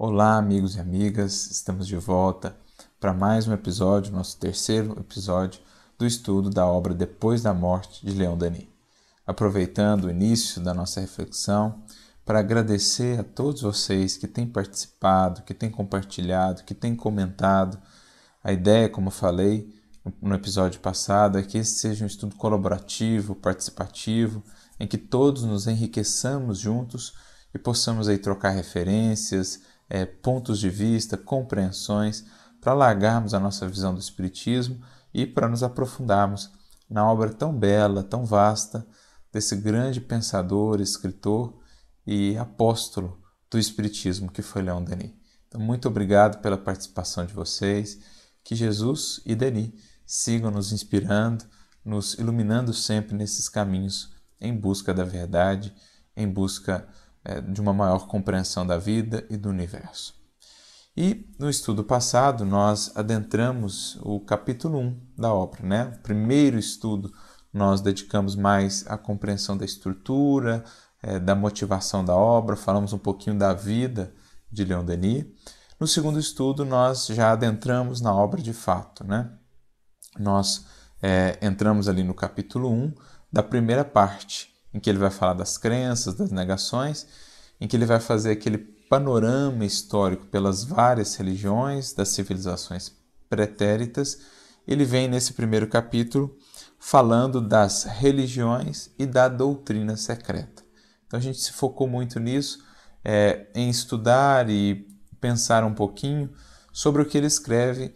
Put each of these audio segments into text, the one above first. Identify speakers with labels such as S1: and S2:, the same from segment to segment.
S1: Olá, amigos e amigas, estamos de volta para mais um episódio, nosso terceiro episódio do estudo da obra Depois da Morte de Leon Denis. Aproveitando o início da nossa reflexão para agradecer a todos vocês que têm participado, que têm compartilhado, que têm comentado. A ideia, como eu falei no episódio passado, é que esse seja um estudo colaborativo, participativo, em que todos nos enriqueçamos juntos e possamos aí trocar referências, pontos de vista, compreensões, para alargarmos a nossa visão do Espiritismo e para nos aprofundarmos na obra tão bela, tão vasta, desse grande pensador, escritor e apóstolo do Espiritismo que foi Leon Denis. Então, muito obrigado pela participação de vocês, que Jesus e Denis sigam nos inspirando, nos iluminando sempre nesses caminhos em busca da verdade, em busca de uma maior compreensão da vida e do universo. E no estudo passado nós adentramos o capítulo 1 da obra, né? O primeiro estudo nós dedicamos mais à compreensão da estrutura, da motivação da obra, falamos um pouquinho da vida de Leon Denis. No segundo estudo nós já adentramos na obra de fato, né? Nós entramos ali no capítulo 1 da primeira parte, em que ele vai falar das crenças, das negações, em que ele vai fazer aquele panorama histórico pelas várias religiões, das civilizações pretéritas. Ele vem nesse primeiro capítulo falando das religiões e da doutrina secreta. Então a gente se focou muito nisso, em estudar e pensar um pouquinho sobre o que ele escreve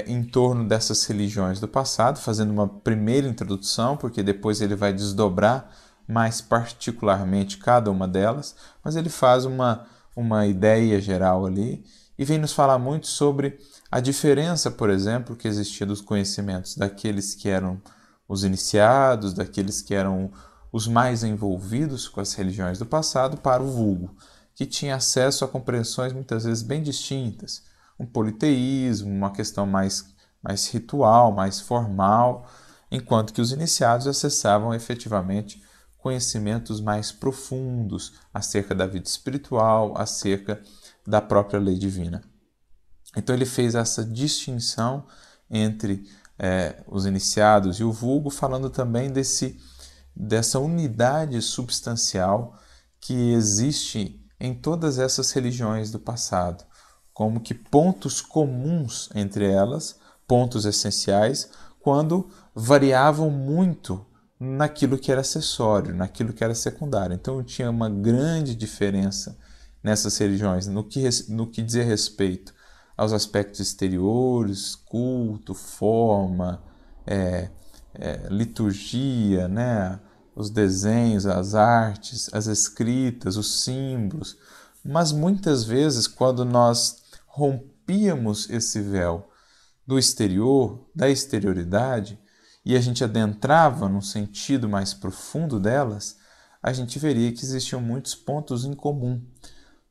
S1: em torno dessas religiões do passado, fazendo uma primeira introdução, porque depois ele vai desdobrar mais particularmente cada uma delas, mas ele faz uma ideia geral ali e vem nos falar muito sobre a diferença, por exemplo, que existia dos conhecimentos daqueles que eram os iniciados, daqueles que eram os mais envolvidos com as religiões do passado, para o vulgo, que tinha acesso a compreensões muitas vezes bem distintas, um politeísmo, uma questão mais ritual, mais formal, enquanto que os iniciados acessavam efetivamente conhecimentos mais profundos acerca da vida espiritual, acerca da própria lei divina. Então ele fez essa distinção entre os iniciados e o vulgo, falando também dessa unidade substancial que existe em todas essas religiões do passado, como que pontos comuns entre elas, pontos essenciais, quando variavam muito naquilo que era acessório, naquilo que era secundário. Então tinha uma grande diferença nessas religiões no que dizia respeito aos aspectos exteriores, culto, forma, liturgia, né? Os desenhos, as artes, as escritas, os símbolos. Mas muitas vezes, quando nós rompíamos esse véu do exterior, da exterioridade, e a gente adentrava num sentido mais profundo delas, a gente veria que existiam muitos pontos em comum,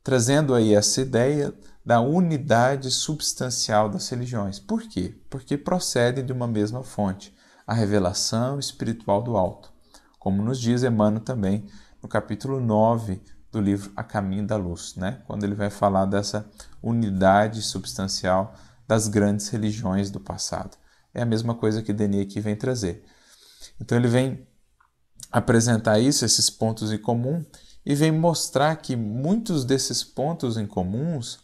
S1: trazendo aí essa ideia da unidade substancial das religiões. Por quê? Porque procedem de uma mesma fonte, a revelação espiritual do alto, como nos diz Emmanuel também no capítulo 9 do livro A Caminho da Luz, né? Quando ele vai falar dessa unidade substancial das grandes religiões do passado. É a mesma coisa que Denis aqui vem trazer. Então ele vem apresentar isso, esses pontos em comum, e vem mostrar que muitos desses pontos em comuns,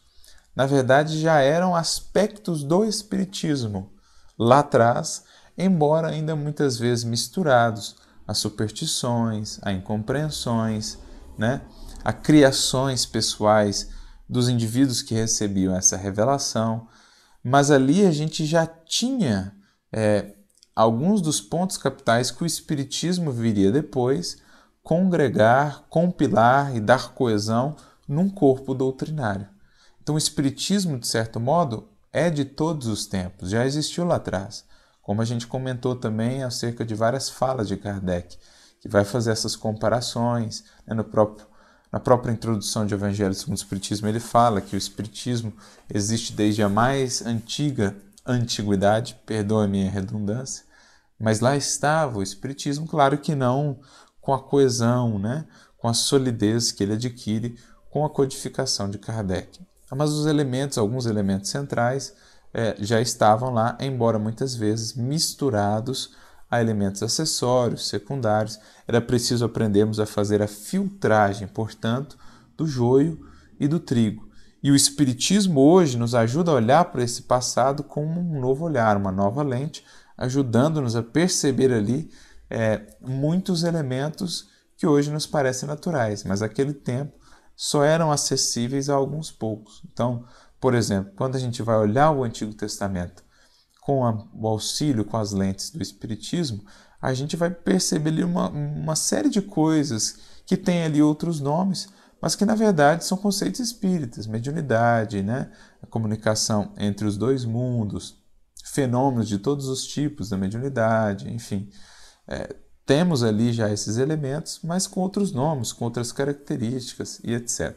S1: na verdade, já eram aspectos do Espiritismo lá atrás, embora ainda muitas vezes misturados a superstições, a incompreensões, né? A criações pessoais dos indivíduos que recebiam essa revelação. Mas ali a gente já tinha alguns dos pontos capitais que o Espiritismo viria depois congregar, compilar e dar coesão num corpo doutrinário. Então o Espiritismo, de certo modo, é de todos os tempos, já existiu lá atrás. Como a gente comentou também acerca de várias falas de Kardec, que vai fazer essas comparações, né, na própria introdução de Evangelho segundo o Espiritismo, ele fala que o Espiritismo existe desde a mais antiga antiguidade, perdoe-me a redundância, mas lá estava o Espiritismo, claro que não com a coesão, né, com a solidez que ele adquire com a codificação de Kardec. mas os elementos, alguns elementos centrais, já estavam lá, embora muitas vezes misturados a elementos acessórios, secundários. Era preciso aprendermos a fazer a filtragem, portanto, do joio e do trigo. E o Espiritismo hoje nos ajuda a olhar para esse passado com um novo olhar, uma nova lente, ajudando-nos a perceber ali muitos elementos que hoje nos parecem naturais, mas naquele tempo só eram acessíveis a alguns poucos. Então, por exemplo, quando a gente vai olhar o Antigo Testamento com o auxílio, com as lentes do Espiritismo, a gente vai perceber ali uma série de coisas que tem ali outros nomes, mas que na verdade são conceitos espíritas, mediunidade, né? A comunicação entre os dois mundos, fenômenos de todos os tipos da mediunidade, enfim. Temos ali já esses elementos, mas com outros nomes, com outras características e etc.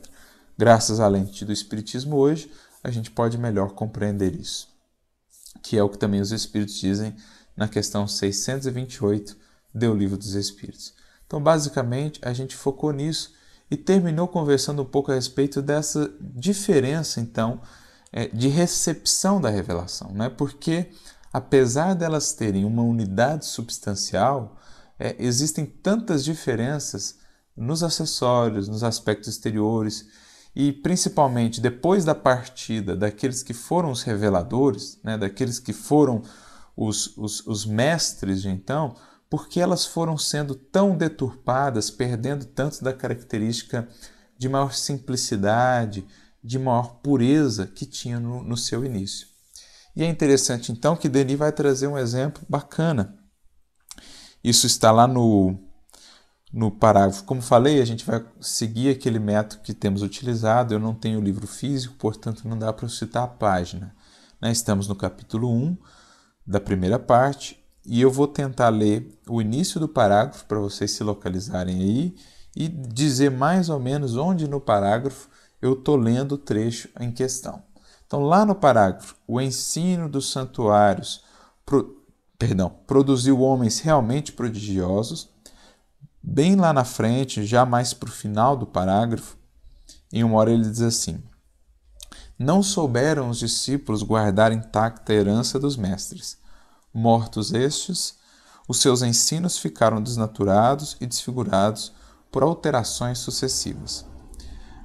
S1: Graças à lente do Espiritismo hoje, a gente pode melhor compreender isso, que é o que também os Espíritos dizem na questão 628 do Livro dos Espíritos. Então, basicamente, a gente focou nisso e terminou conversando um pouco a respeito dessa diferença, então, de recepção da revelação, né? Porque, apesar delas terem uma unidade substancial, existem tantas diferenças nos acessórios, nos aspectos exteriores e principalmente depois da partida daqueles que foram os reveladores, né, daqueles que foram os mestres de então, porque elas foram sendo tão deturpadas, perdendo tanto da característica de maior simplicidade, de maior pureza que tinha no seu início. E é interessante então que Denis vai trazer um exemplo bacana. Isso está lá no parágrafo. Como falei, a gente vai seguir aquele método que temos utilizado. Eu não tenho o livro físico, portanto não dá para eu citar a página. Estamos no capítulo 1 da primeira parte e eu vou tentar ler o início do parágrafo para vocês se localizarem aí e dizer mais ou menos onde no parágrafo eu estou lendo o trecho em questão. Então, lá no parágrafo, o ensino dos santuários produziu homens realmente prodigiosos. Bem lá na frente, já mais para o final do parágrafo, em uma hora ele diz assim: não souberam os discípulos guardar intacta a herança dos mestres. Mortos estes, os seus ensinos ficaram desnaturados e desfigurados por alterações sucessivas.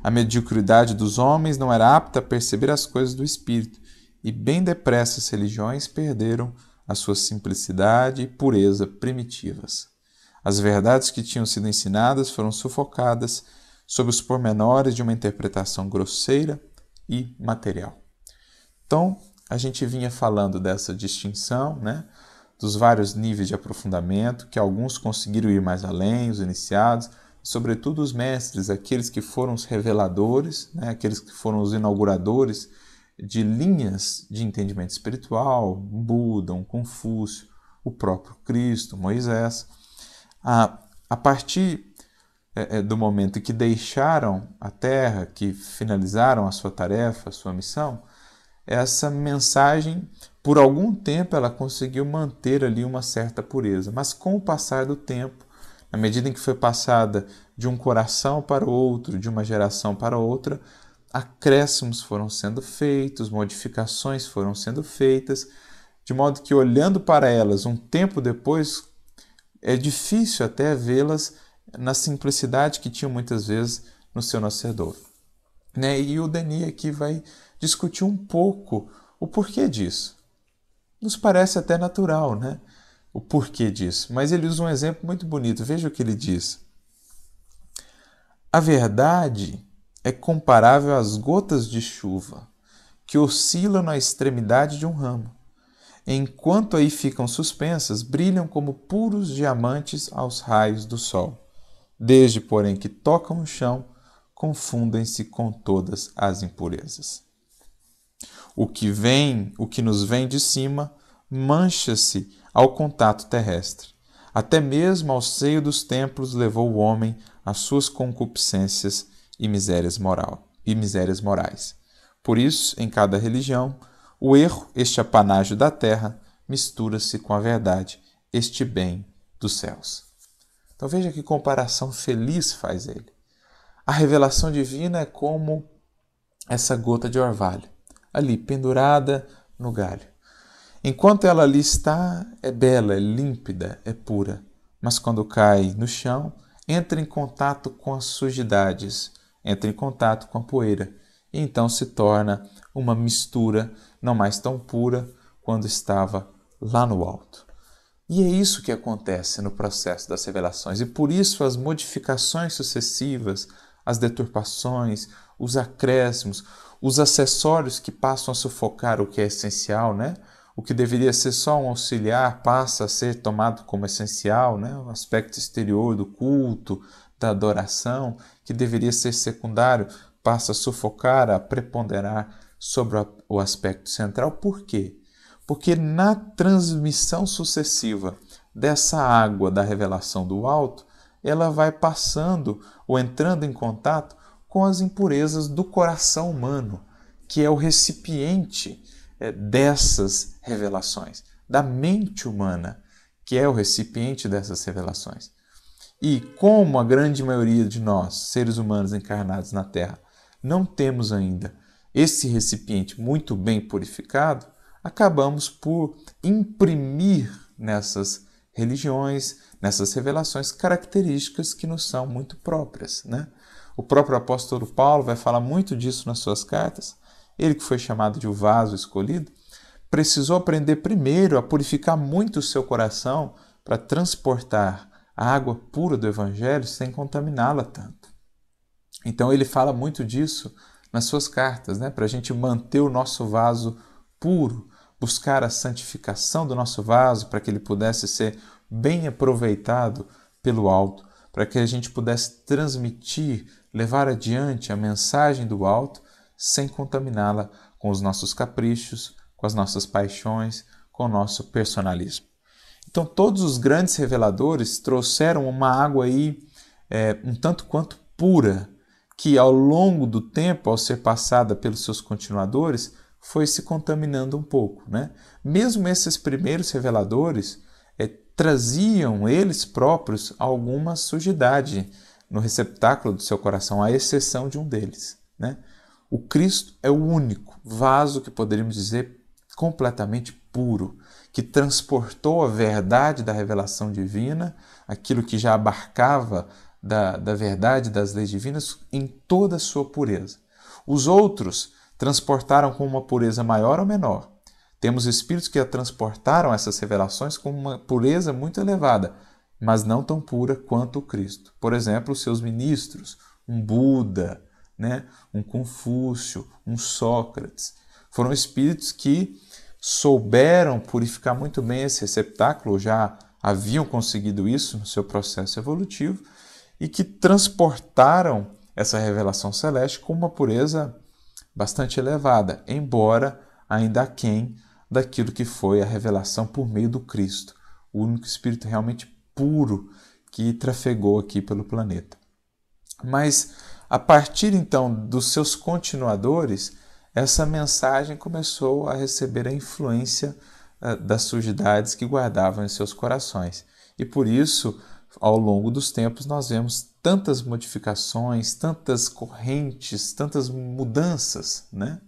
S1: A mediocridade dos homens não era apta a perceber as coisas do espírito, e bem depressa as religiões perderam a sua simplicidade e pureza primitivas. As verdades que tinham sido ensinadas foram sufocadas sob os pormenores de uma interpretação grosseira e material. Então, a gente vinha falando dessa distinção, né, dos vários níveis de aprofundamento, que alguns conseguiram ir mais além, os iniciados, sobretudo os mestres, aqueles que foram os reveladores, né, aqueles que foram os inauguradores de linhas de entendimento espiritual, um Buda, um Confúcio, o próprio Cristo, Moisés. A partir do momento que deixaram a Terra, que finalizaram a sua tarefa, a sua missão, essa mensagem, por algum tempo, ela conseguiu manter ali uma certa pureza. Mas com o passar do tempo, na medida em que foi passada de um coração para o outro, de uma geração para outra, acréscimos foram sendo feitos, modificações foram sendo feitas, de modo que, olhando para elas um tempo depois, é difícil até vê-las na simplicidade que tinham muitas vezes no seu nascedor. E o Denis aqui vai discutir um pouco o porquê disso. Nos parece até natural, né? O porquê disso. Mas ele usa um exemplo muito bonito. Veja o que ele diz. A verdade é comparável às gotas de chuva que oscilam na extremidade de um ramo. Enquanto aí ficam suspensas, brilham como puros diamantes aos raios do sol. Desde, porém, que tocam o chão, confundem-se com todas as impurezas. O que nos vem de cima, mancha-se ao contato terrestre. Até mesmo ao seio dos templos levou o homem às suas concupiscências e misérias morais. Por isso, em cada religião, o erro, este apanágio da terra, mistura-se com a verdade, este bem dos céus. Então veja que comparação feliz faz ele. A revelação divina é como essa gota de orvalho, ali pendurada no galho. Enquanto ela ali está, é bela, é límpida, é pura, mas quando cai no chão, entra em contato com as sujidades, entra em contato com a poeira, e então se torna uma mistura não mais tão pura quando estava lá no alto. E é isso que acontece no processo das revelações, e por isso as modificações sucessivas, as deturpações, os acréscimos, os acessórios que passam a sufocar o que é essencial, né? O que deveria ser só um auxiliar passa a ser tomado como essencial, né? O aspecto exterior do culto, da adoração, que deveria ser secundário, passa a sufocar, a preponderar sobre o aspecto central. Por quê? Porque na transmissão sucessiva dessa água da revelação do alto, ela vai passando ou entrando em contato com as impurezas do coração humano, que é o recipiente dessas revelações, da mente humana, que é o recipiente dessas revelações. E como a grande maioria de nós, seres humanos encarnados na Terra, não temos ainda esse recipiente muito bem purificado, acabamos por imprimir nessas religiões, nessas revelações, características que nos são muito próprias, né? O próprio apóstolo Paulo vai falar muito disso nas suas cartas. Ele que foi chamado de o vaso escolhido, precisou aprender primeiro a purificar muito o seu coração para transportar a água pura do Evangelho sem contaminá-la tanto. Então ele fala muito disso nas suas cartas, né? Para a gente manter o nosso vaso puro, buscar a santificação do nosso vaso para que ele pudesse ser bem aproveitado pelo alto, para que a gente pudesse transmitir, levar adiante a mensagem do alto sem contaminá-la com os nossos caprichos, com as nossas paixões, com o nosso personalismo. Então todos os grandes reveladores trouxeram uma água aí um tanto quanto pura, que ao longo do tempo, ao ser passada pelos seus continuadores, foi se contaminando um pouco, né? Mesmo esses primeiros reveladores traziam eles próprios alguma sujidade no receptáculo do seu coração, à exceção de um deles, né? O Cristo é o único vaso que poderíamos dizer completamente puro, que transportou a verdade da revelação divina, aquilo que já abarcava da verdade das leis divinas, em toda a sua pureza. Os outros transportaram com uma pureza maior ou menor. Temos espíritos que transportaram essas revelações com uma pureza muito elevada, mas não tão pura quanto o Cristo. Por exemplo, os seus ministros, um Buda, né? Um Confúcio, um Sócrates. Foram espíritos que souberam purificar muito bem esse receptáculo, já haviam conseguido isso no seu processo evolutivo, e que transportaram essa revelação celeste com uma pureza bastante elevada, embora ainda aquém daquilo que foi a revelação por meio do Cristo, o único espírito realmente puro que trafegou aqui pelo planeta. Mas a partir então dos seus continuadores, essa mensagem começou a receber a influência das sujidades que guardavam em seus corações. E por isso, ao longo dos tempos, nós vemos tantas modificações, tantas correntes, tantas mudanças, né?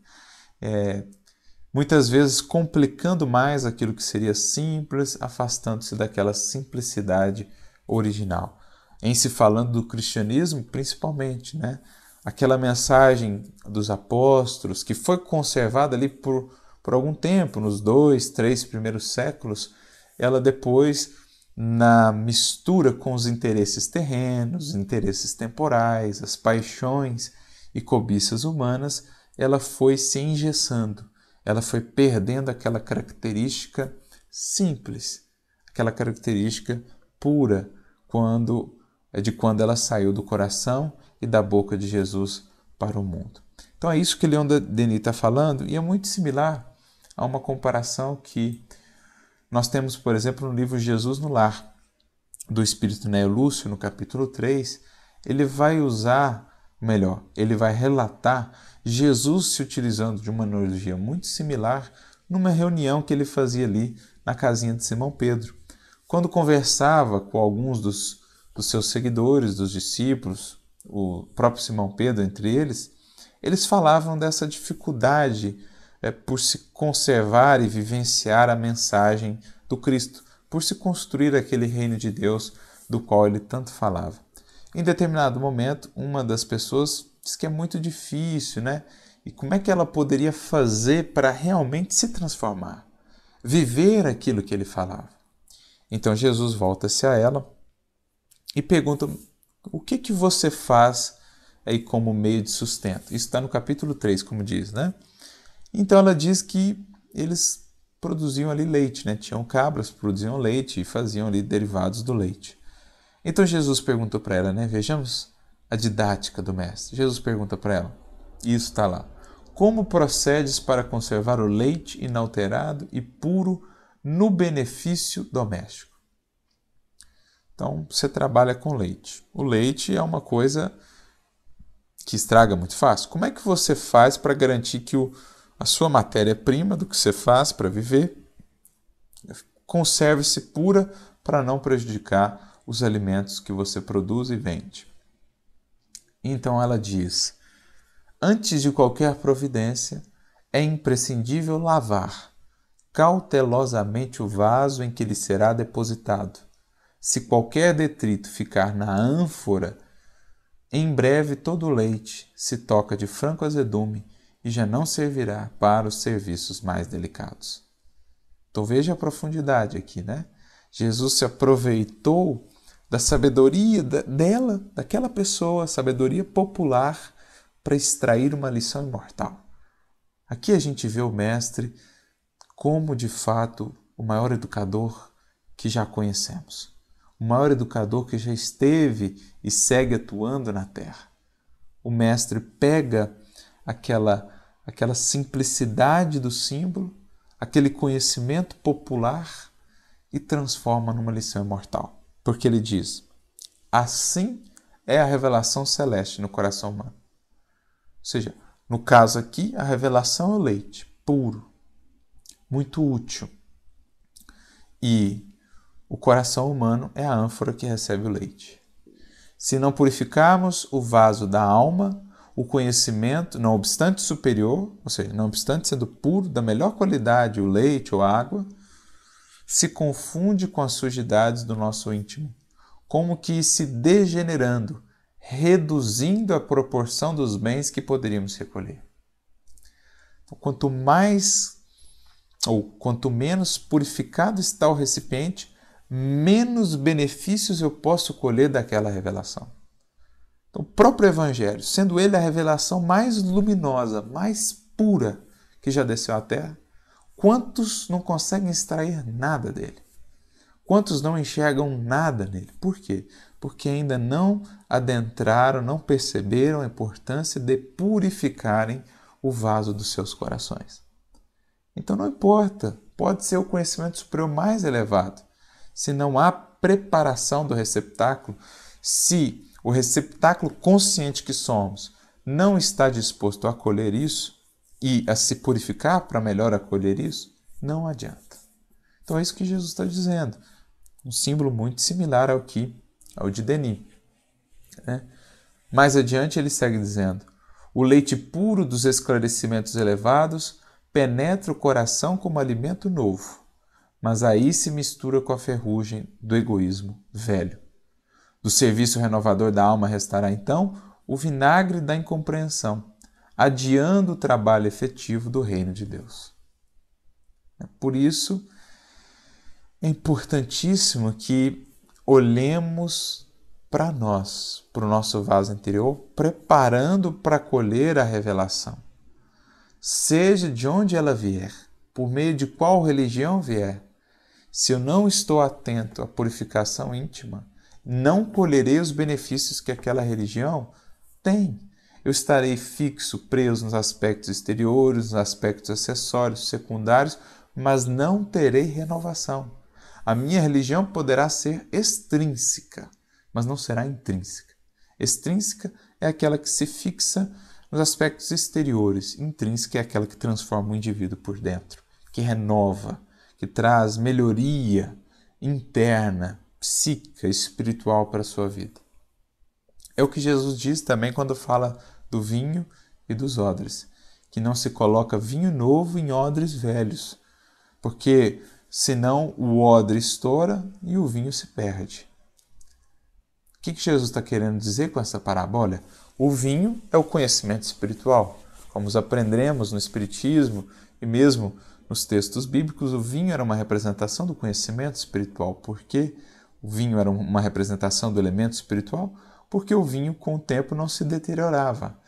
S1: Muitas vezes complicando mais aquilo que seria simples, afastando-se daquela simplicidade original. Em se falando do cristianismo, principalmente, né? Aquela mensagem dos apóstolos que foi conservada ali por algum tempo, nos 2, 3 primeiros séculos, ela depois, na mistura com os interesses terrenos, os interesses temporais, as paixões e cobiças humanas, ela foi se engessando, ela foi perdendo aquela característica simples, aquela característica pura, quando ela saiu do coração e da boca de Jesus para o mundo. Então é isso que Leon Denis está falando, e é muito similar a uma comparação que nós temos, por exemplo, no livro Jesus no Lar, do Espírito Neo Lúcio, no capítulo 3, ele vai ele vai relatar Jesus se utilizando de uma analogia muito similar numa reunião que ele fazia ali na casinha de Simão Pedro. Quando conversava com alguns dos seus seguidores, dos discípulos, o próprio Simão Pedro entre eles, eles falavam dessa dificuldade por se conservar e vivenciar a mensagem do Cristo, por se construir aquele reino de Deus do qual ele tanto falava. Em determinado momento, uma das pessoas disse que é muito difícil, né? E como é que ela poderia fazer para realmente se transformar, viver aquilo que ele falava? Então Jesus volta-se a ela e pergunta: o que você faz aí como meio de sustento? Isso está no capítulo 3, como diz, né? Então ela diz que eles produziam ali leite, né? Tinham cabras, produziam leite e faziam ali derivados do leite. Então Jesus perguntou para ela, né? Vejamos a didática do mestre. Jesus pergunta para ela, e isso está lá: como procedes para conservar o leite inalterado e puro no benefício doméstico? Então, você trabalha com leite. O leite é uma coisa que estraga muito fácil. Como é que você faz para garantir que a sua matéria-prima do que você faz para viver conserve-se pura para não prejudicar os alimentos que você produz e vende? Então ela diz: antes de qualquer providência, é imprescindível lavar cautelosamente o vaso em que lhe será depositado. Se qualquer detrito ficar na ânfora, em breve todo o leite se toca de franco azedume e já não servirá para os serviços mais delicados. Então veja a profundidade aqui, né? Jesus se aproveitou da sabedoria dela, daquela pessoa, sabedoria popular, para extrair uma lição imortal. Aqui a gente vê o mestre como, de fato, o maior educador que já conhecemos. O maior educador que já esteve e segue atuando na Terra. O mestre pega aquela simplicidade do símbolo, aquele conhecimento popular e transforma numa lição imortal. Porque ele diz: assim é a revelação celeste no coração humano. Ou seja, no caso aqui, a revelação é o leite puro, muito útil. E o coração humano é a ânfora que recebe o leite. Se não purificarmos o vaso da alma, o conhecimento, não obstante superior, ou seja, não obstante sendo puro, da melhor qualidade, o leite ou a água, se confunde com as sujidades do nosso íntimo, como que se degenerando, reduzindo a proporção dos bens que poderíamos recolher. Então, quanto menos purificado está o recipiente, menos benefícios eu posso colher daquela revelação. Então, o próprio Evangelho, sendo ele a revelação mais luminosa, mais pura que já desceu à Terra, quantos não conseguem extrair nada dele? Quantos não enxergam nada nele? Por quê? Porque ainda não adentraram, não perceberam a importância de purificarem o vaso dos seus corações. Então não importa, pode ser o conhecimento superior mais elevado. Se não há preparação do receptáculo, se o receptáculo consciente que somos não está disposto a acolher isso e a se purificar para melhor acolher isso, não adianta. Então é isso que Jesus está dizendo. Um símbolo muito similar ao de Denis. Né? Mais adiante ele segue dizendo: o leite puro dos esclarecimentos elevados penetra o coração como alimento novo, mas aí se mistura com a ferrugem do egoísmo velho. Do serviço renovador da alma restará então o vinagre da incompreensão, adiando o trabalho efetivo do reino de Deus. Por isso, é importantíssimo que olhemos para nós, para o nosso vaso interior, preparando para acolher a revelação. Seja de onde ela vier, por meio de qual religião vier, se eu não estou atento à purificação íntima, não colherei os benefícios que aquela religião tem. Eu estarei fixo, preso nos aspectos exteriores, nos aspectos acessórios, secundários, mas não terei renovação. A minha religião poderá ser extrínseca, mas não será intrínseca. Extrínseca é aquela que se fixa nos aspectos exteriores. Intrínseca é aquela que transforma o indivíduo por dentro, que renova, que traz melhoria interna, psíquica, espiritual para a sua vida. É o que Jesus diz também quando fala do vinho e dos odres, que não se coloca vinho novo em odres velhos, porque senão o odre estoura e o vinho se perde. O que Jesus está querendo dizer com essa parábola? O vinho é o conhecimento espiritual. Como aprendemos no Espiritismo e mesmo nos textos bíblicos, o vinho era uma representação do conhecimento espiritual. Por que o vinho era uma representação do elemento espiritual? Porque o vinho, com o tempo, não se deteriorava.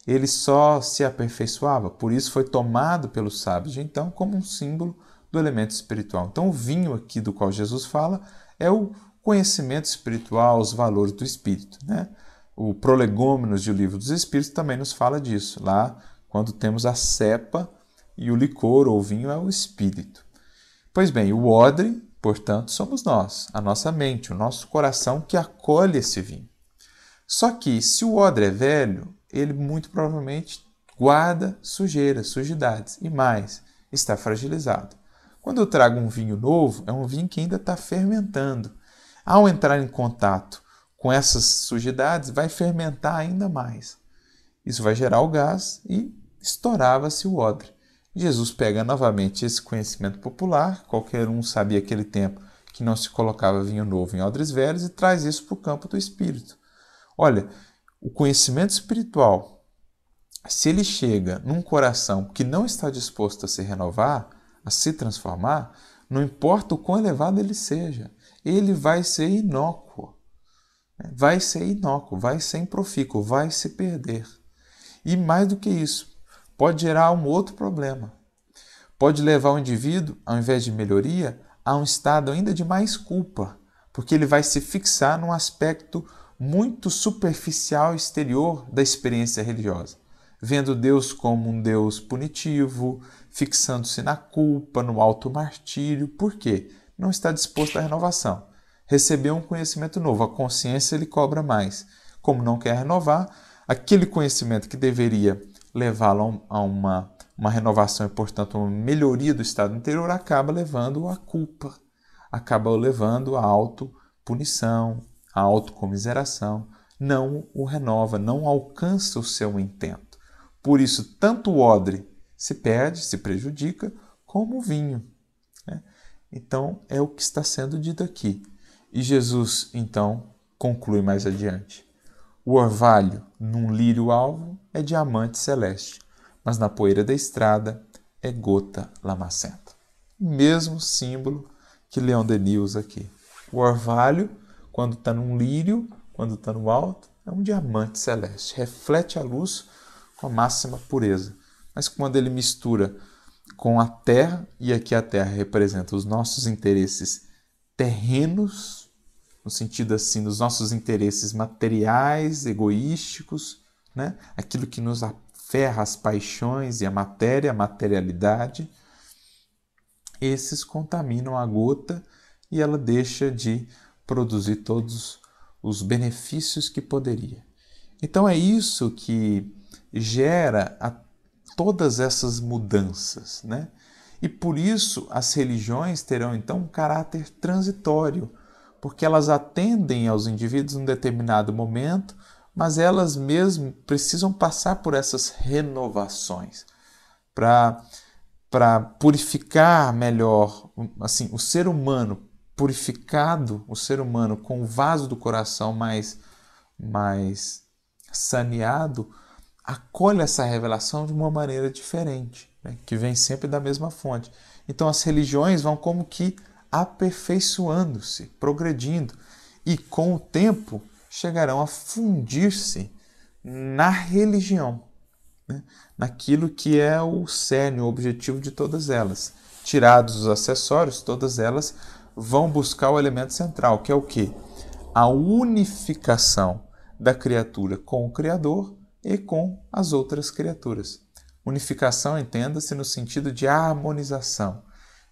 S1: Ele só se aperfeiçoava. Por isso foi tomado pelos sábios de então como um símbolo do elemento espiritual. Então o vinho aqui do qual Jesus fala é o conhecimento espiritual, os valores do Espírito, né? O Prolegômenos de O Livro dos Espíritos também nos fala disso. Lá, quando temos a cepa e o licor ou o vinho é o Espírito. Pois bem, o odre, portanto, somos nós, a nossa mente, o nosso coração que acolhe esse vinho. Só que, se o odre é velho, ele muito provavelmente guarda sujeira, sujidades e mais, está fragilizado. Quando eu trago um vinho novo, é um vinho que ainda está fermentando. Ao entrar em contato com essas sujidades, vai fermentar ainda mais. Isso vai gerar o gás e estourava-se o odre. Jesus pega novamente esse conhecimento popular, qualquer um sabia naquele tempo que não se colocava vinho novo em odres velhos, e traz isso para o campo do espírito. Olha, o conhecimento espiritual, se ele chega num coração que não está disposto a se renovar, a se transformar, não importa o quão elevado ele seja, ele vai ser inócuo. Vai ser inócuo, vai ser improfícuo, vai se perder. E mais do que isso, pode gerar um outro problema. Pode levar o indivíduo, ao invés de melhoria, a um estado ainda de mais culpa, porque ele vai se fixar num aspecto muito superficial e exterior da experiência religiosa, vendo Deus como um Deus punitivo, fixando-se na culpa, no automartírio. Por quê? Não está disposto à renovação. Recebeu um conhecimento novo, a consciência ele cobra mais. Como não quer renovar, aquele conhecimento que deveria levá-lo a uma renovação e, portanto, uma melhoria do estado interior, acaba levando-o à culpa, acaba levando à autopunição, à autocomiseração, não o renova, não alcança o seu intento. Por isso, tanto o odre se perde, se prejudica, como o vinho, né? Então, é o que está sendo dito aqui. E Jesus, então, conclui mais adiante. O orvalho num lírio-alvo é diamante celeste, mas na poeira da estrada é gota lamacenta. Mesmo símbolo que Leon Denis usa aqui. O orvalho, quando está num lírio, quando está no alto, é um diamante celeste. Reflete a luz com a máxima pureza. Mas quando ele mistura com a terra, e aqui a terra representa os nossos interesses terrenos, no sentido assim, dos nossos interesses materiais, egoísticos, né? Aquilo que nos aferra as paixões e a matéria, a materialidade, esses contaminam a gota e ela deixa de produzir todos os benefícios que poderia. Então é isso que gera todas essas mudanças, né? E por isso as religiões terão então um caráter transitório, porque elas atendem aos indivíduos em um determinado momento, mas elas mesmas precisam passar por essas renovações para purificar melhor, assim, o ser humano purificado, o ser humano com o vaso do coração mais saneado, acolhe essa revelação de uma maneira diferente, né? Que vem sempre da mesma fonte. Então as religiões vão como que aperfeiçoando-se, progredindo, e com o tempo chegarão a fundir-se na religião, né? Naquilo que é o cerne, o objetivo de todas elas. Tirados os acessórios, todas elas vão buscar o elemento central, que é o quê? A unificação da criatura com o Criador e com as outras criaturas. Unificação, entenda-se no sentido de harmonização,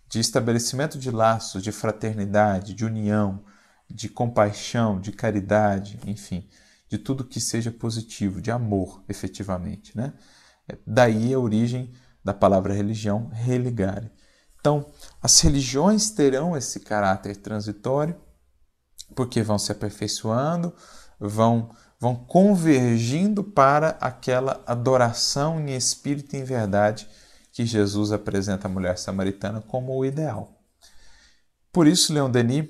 S1: de estabelecimento de laços, de fraternidade, de união, de compaixão, de caridade, enfim, de tudo que seja positivo, de amor, efetivamente, né? Daí a origem da palavra religião, religare. Então, as religiões terão esse caráter transitório, porque vão se aperfeiçoando, vão convergindo para aquela adoração em espírito e em verdade que Jesus apresenta à mulher samaritana como o ideal. Por isso, Leon Denis,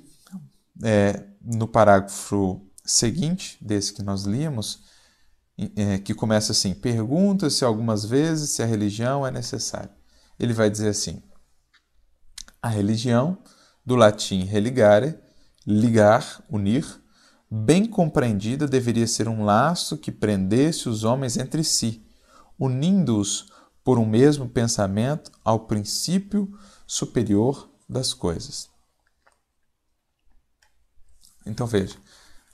S1: no parágrafo seguinte, desse que nós líamos, que começa assim: pergunta-se algumas vezes se a religião é necessária. Ele vai dizer assim: a religião, do latim religare, ligar, unir, bem compreendida, deveria ser um laço que prendesse os homens entre si, unindo-os por um mesmo pensamento ao princípio superior das coisas. Então veja,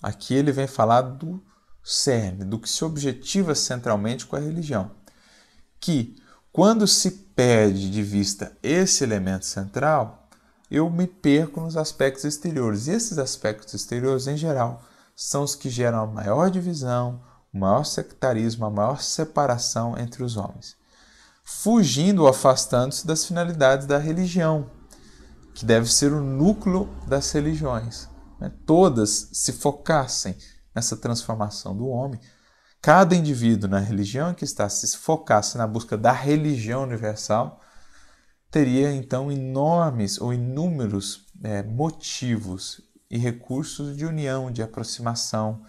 S1: aqui ele vem falar do cerne, do que se objetiva centralmente com a religião, que quando se perde de vista esse elemento central, eu me perco nos aspectos exteriores. E esses aspectos exteriores, em geral, são os que geram a maior divisão, o maior sectarismo, a maior separação entre os homens, fugindo ou afastando-se das finalidades da religião, que deve ser o núcleo das religiões. Todas se focassem nessa transformação do homem. Cada indivíduo na religião que está se focasse na busca da religião universal, teria então enormes ou inúmeros motivos e recursos de união, de aproximação,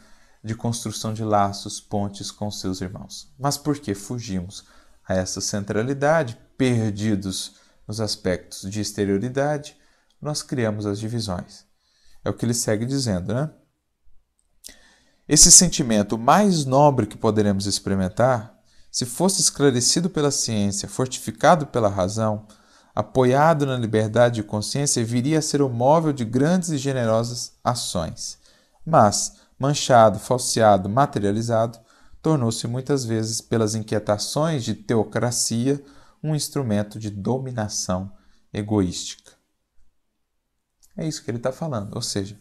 S1: de construção de laços, pontes com seus irmãos. Mas por que fugimos a essa centralidade, perdidos nos aspectos de exterioridade, nós criamos as divisões. É o que ele segue dizendo, né? Esse sentimento mais nobre que poderemos experimentar, se fosse esclarecido pela ciência, fortificado pela razão, apoiado na liberdade de consciência, viria a ser o móvel de grandes e generosas ações. Mas, manchado, falseado, materializado, tornou-se muitas vezes, pelas inquietações de teocracia, um instrumento de dominação egoística. É isso que ele está falando, ou seja,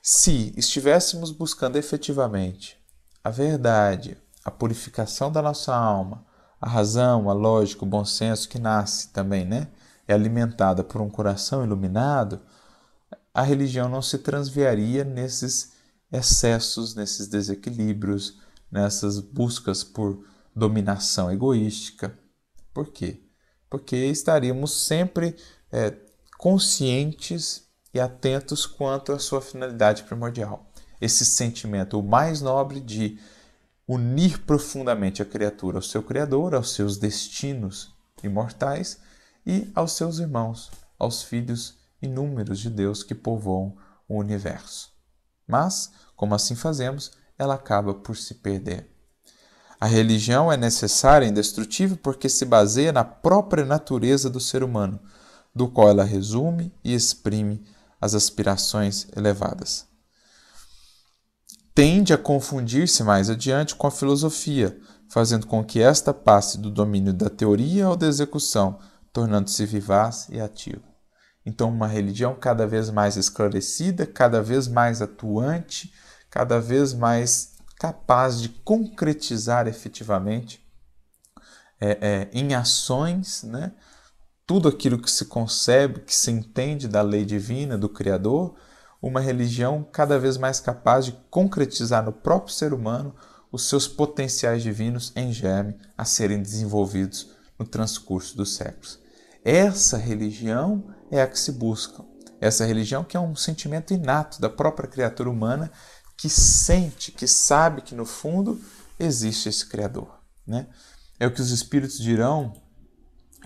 S1: se estivéssemos buscando efetivamente a verdade, a purificação da nossa alma, a razão, a lógica, o bom senso que nasce também, é alimentada por um coração iluminado, a religião não se transviaria nesses excessos, nesses desequilíbrios, nessas buscas por dominação egoística. Por quê? Porque estaríamos sempre conscientes e atentos quanto à sua finalidade primordial. Esse sentimento, o mais nobre, de unir profundamente a criatura ao seu Criador, aos seus destinos imortais e aos seus irmãos, aos filhos inúmeros de Deus que povoam o universo. Mas, como assim fazemos, ela acaba por se perder. A religião é necessária e indestrutível porque se baseia na própria natureza do ser humano, do qual ela resume e exprime as aspirações elevadas. Tende a confundir-se mais adiante com a filosofia, fazendo com que esta passe do domínio da teoria ao da execução, tornando-se vivaz e ativa. Então, uma religião cada vez mais esclarecida, cada vez mais atuante, cada vez mais capaz de concretizar efetivamente em ações, tudo aquilo que se concebe, que se entende da lei divina, do Criador, uma religião cada vez mais capaz de concretizar no próprio ser humano os seus potenciais divinos em germe a serem desenvolvidos no transcurso dos séculos. Essa religião é a que se busca. Essa religião que é um sentimento inato da própria criatura humana que sente, que sabe que no fundo existe esse Criador. É o que os Espíritos dirão.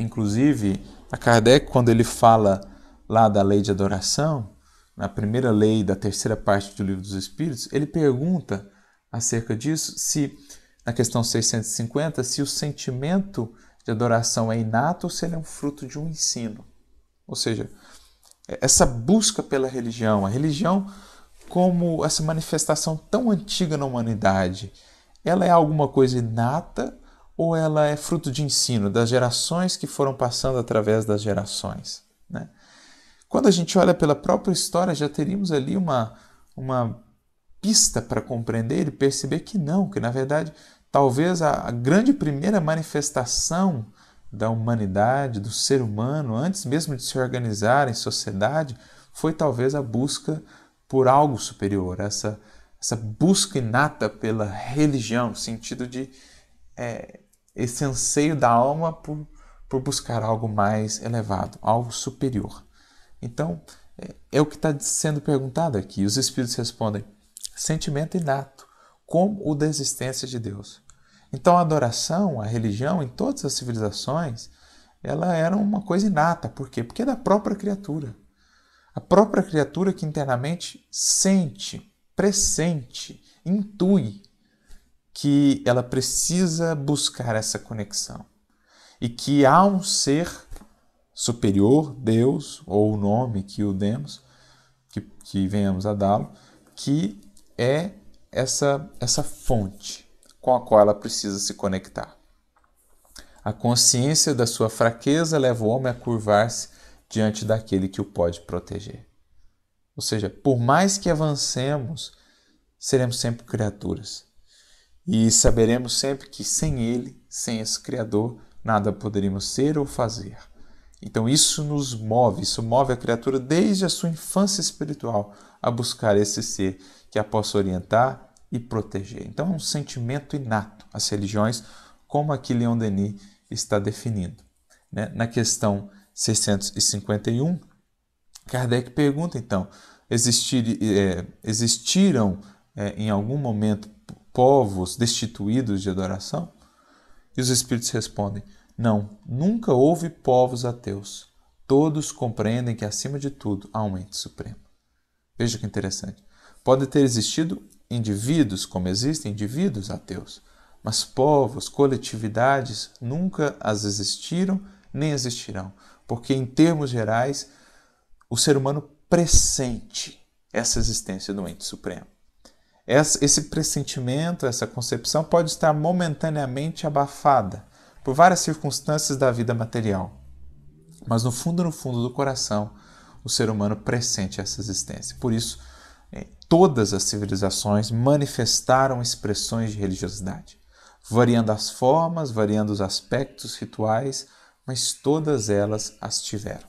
S1: Inclusive, a Kardec, quando ele fala lá da lei de adoração, na primeira lei da terceira parte do Livro dos Espíritos, ele pergunta acerca disso, se na questão 650, se o sentimento de adoração é inato ou se ele é um fruto de um ensino. Ou seja, essa busca pela religião, a religião como essa manifestação tão antiga na humanidade, ela é alguma coisa inata ou ela é fruto de ensino, das gerações que foram passando através das gerações? Quando a gente olha pela própria história, já teríamos ali uma pista para compreender e perceber que não, que na verdade, talvez a grande primeira manifestação da humanidade, do ser humano, antes mesmo de se organizar em sociedade, foi talvez a busca por algo superior, essa essa busca inata pela religião, no sentido de esse anseio da alma por buscar algo mais elevado, algo superior. Então, é o que está sendo perguntado aqui. Os Espíritos respondem: sentimento inato, como o da existência de Deus. Então, a adoração, a religião, em todas as civilizações, ela era uma coisa inata. Por quê? Porque é da própria criatura. A própria criatura que internamente sente, pressente, intui que ela precisa buscar essa conexão. E que há um ser superior, Deus, ou o nome que o demos, que venhamos a dá-lo, que é essa fonte com a qual ela precisa se conectar. A consciência da sua fraqueza leva o homem a curvar-se diante daquele que o pode proteger. Ou seja, por mais que avancemos, seremos sempre criaturas. E saberemos sempre que sem Ele, sem esse Criador, nada poderíamos ser ou fazer. Então isso nos move, isso move a criatura desde a sua infância espiritual a buscar esse ser que a possa orientar e proteger. Então é um sentimento inato às religiões, como aqui Leon Denis está definindo. Na questão 651, Kardec pergunta então, existiram em algum momento povos destituídos de adoração? E os Espíritos respondem: não, nunca houve povos ateus. Todos compreendem que, acima de tudo, há um ente supremo. Veja que interessante. Pode ter existido indivíduos, como existem indivíduos ateus, mas povos, coletividades, nunca as existiram nem existirão, porque, em termos gerais, o ser humano pressente essa existência do ente supremo. Esse pressentimento, essa concepção pode estar momentaneamente abafada por várias circunstâncias da vida material. Mas no fundo do coração, o ser humano pressente essa existência. Por isso, todas as civilizações manifestaram expressões de religiosidade, variando as formas, variando os aspectos rituais, mas todas elas as tiveram.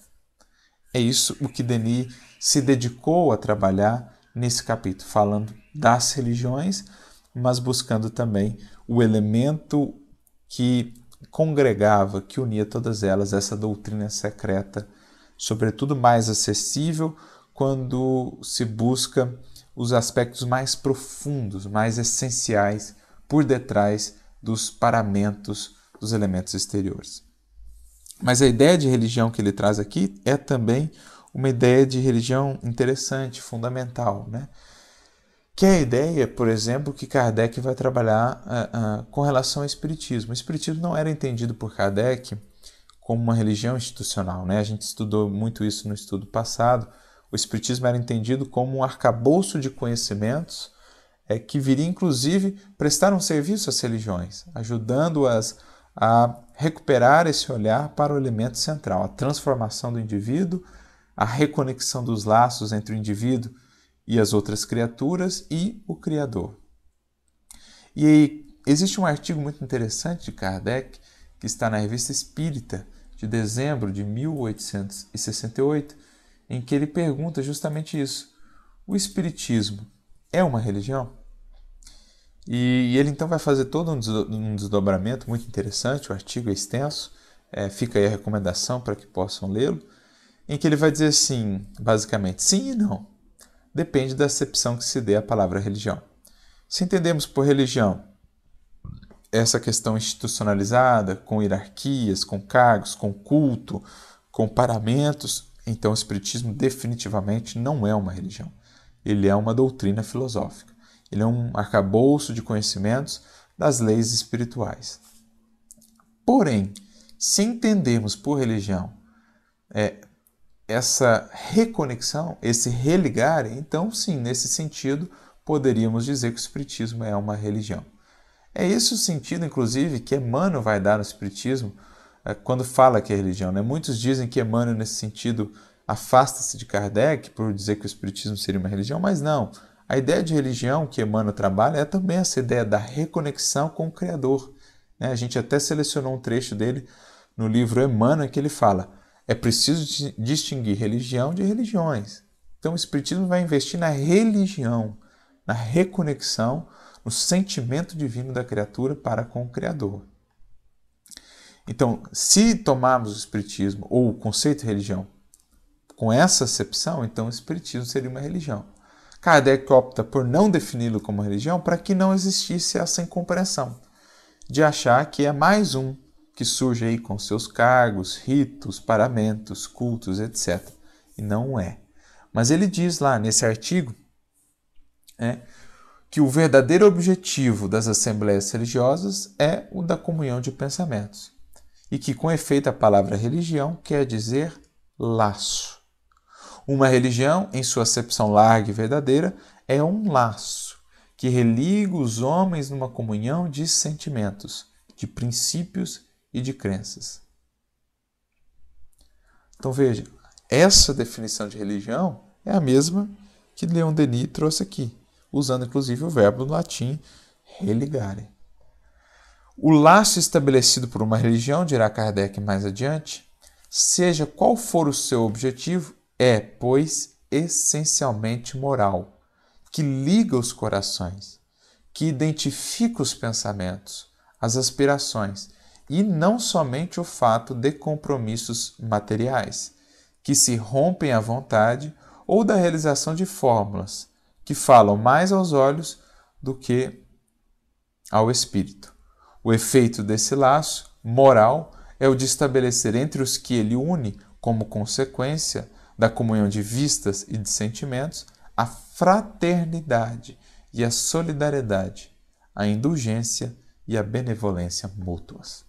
S1: É isso o que Denis se dedicou a trabalhar nesse capítulo, falando das religiões, mas buscando também o elemento que congregava, que unia todas elas, essa doutrina secreta, sobretudo mais acessível quando se busca os aspectos mais profundos, mais essenciais, por detrás dos paramentos dos elementos exteriores. Mas a ideia de religião que ele traz aqui é também uma ideia de religião interessante, fundamental, que é a ideia, por exemplo, que Kardec vai trabalhar com relação ao Espiritismo. O Espiritismo não era entendido por Kardec como uma religião institucional. A gente estudou muito isso no estudo passado. O Espiritismo era entendido como um arcabouço de conhecimentos que viria, inclusive, prestar um serviço às religiões, ajudando-as a recuperar esse olhar para o elemento central, a transformação do indivíduo, a reconexão dos laços entre o indivíduo e as outras criaturas e o Criador. E aí, existe um artigo muito interessante de Kardec, que está na Revista Espírita, de dezembro de 1868, em que ele pergunta justamente isso: o Espiritismo é uma religião? E ele então vai fazer todo um desdobramento muito interessante, o artigo é extenso, fica aí a recomendação para que possam lê-lo, em que ele vai dizer assim, basicamente, sim e não. Depende da acepção que se dê à palavra religião. Se entendemos por religião essa questão institucionalizada, com hierarquias, com cargos, com culto, com paramentos, então o Espiritismo definitivamente não é uma religião. Ele é uma doutrina filosófica. Ele é um arcabouço de conhecimentos das leis espirituais. Porém, se entendemos por religião essa reconexão, esse religar, então sim, nesse sentido, poderíamos dizer que o Espiritismo é uma religião. É esse o sentido, inclusive, que Emmanuel vai dar no Espiritismo quando fala que é religião. Muitos dizem que Emmanuel, nesse sentido, afasta-se de Kardec por dizer que o Espiritismo seria uma religião, mas não. A ideia de religião que Emmanuel trabalha é também essa ideia da reconexão com o Criador. A gente até selecionou um trecho dele no livro Emmanuel, que ele fala: é preciso distinguir religião de religiões. Então o Espiritismo vai investir na religião, na reconexão, no sentimento divino da criatura para com o Criador. Então, se tomarmos o Espiritismo ou o conceito de religião com essa acepção, então o Espiritismo seria uma religião. Kardec opta por não defini-lo como religião para que não existisse essa incompreensão de achar que é mais um que surge aí com seus cargos, ritos, paramentos, cultos, etc. E não é. Mas ele diz lá nesse artigo que o verdadeiro objetivo das assembleias religiosas é o da comunhão de pensamentos. E que, com efeito, a palavra religião quer dizer laço. Uma religião, em sua acepção larga e verdadeira, é um laço que religa os homens numa comunhão de sentimentos, de princípios e de crenças. Então veja, essa definição de religião é a mesma que Leon Denis trouxe aqui, usando inclusive o verbo no latim religare. O laço estabelecido por uma religião, dirá Kardec mais adiante, seja qual for o seu objetivo, é, pois, essencialmente moral, que liga os corações, que identifica os pensamentos, as aspirações, e não somente o fato de compromissos materiais, que se rompem à vontade, ou da realização de fórmulas, que falam mais aos olhos do que ao espírito. O efeito desse laço moral é o de estabelecer entre os que ele une, como consequência da comunhão de vistas e de sentimentos, a fraternidade e a solidariedade, a indulgência e a benevolência mútuas.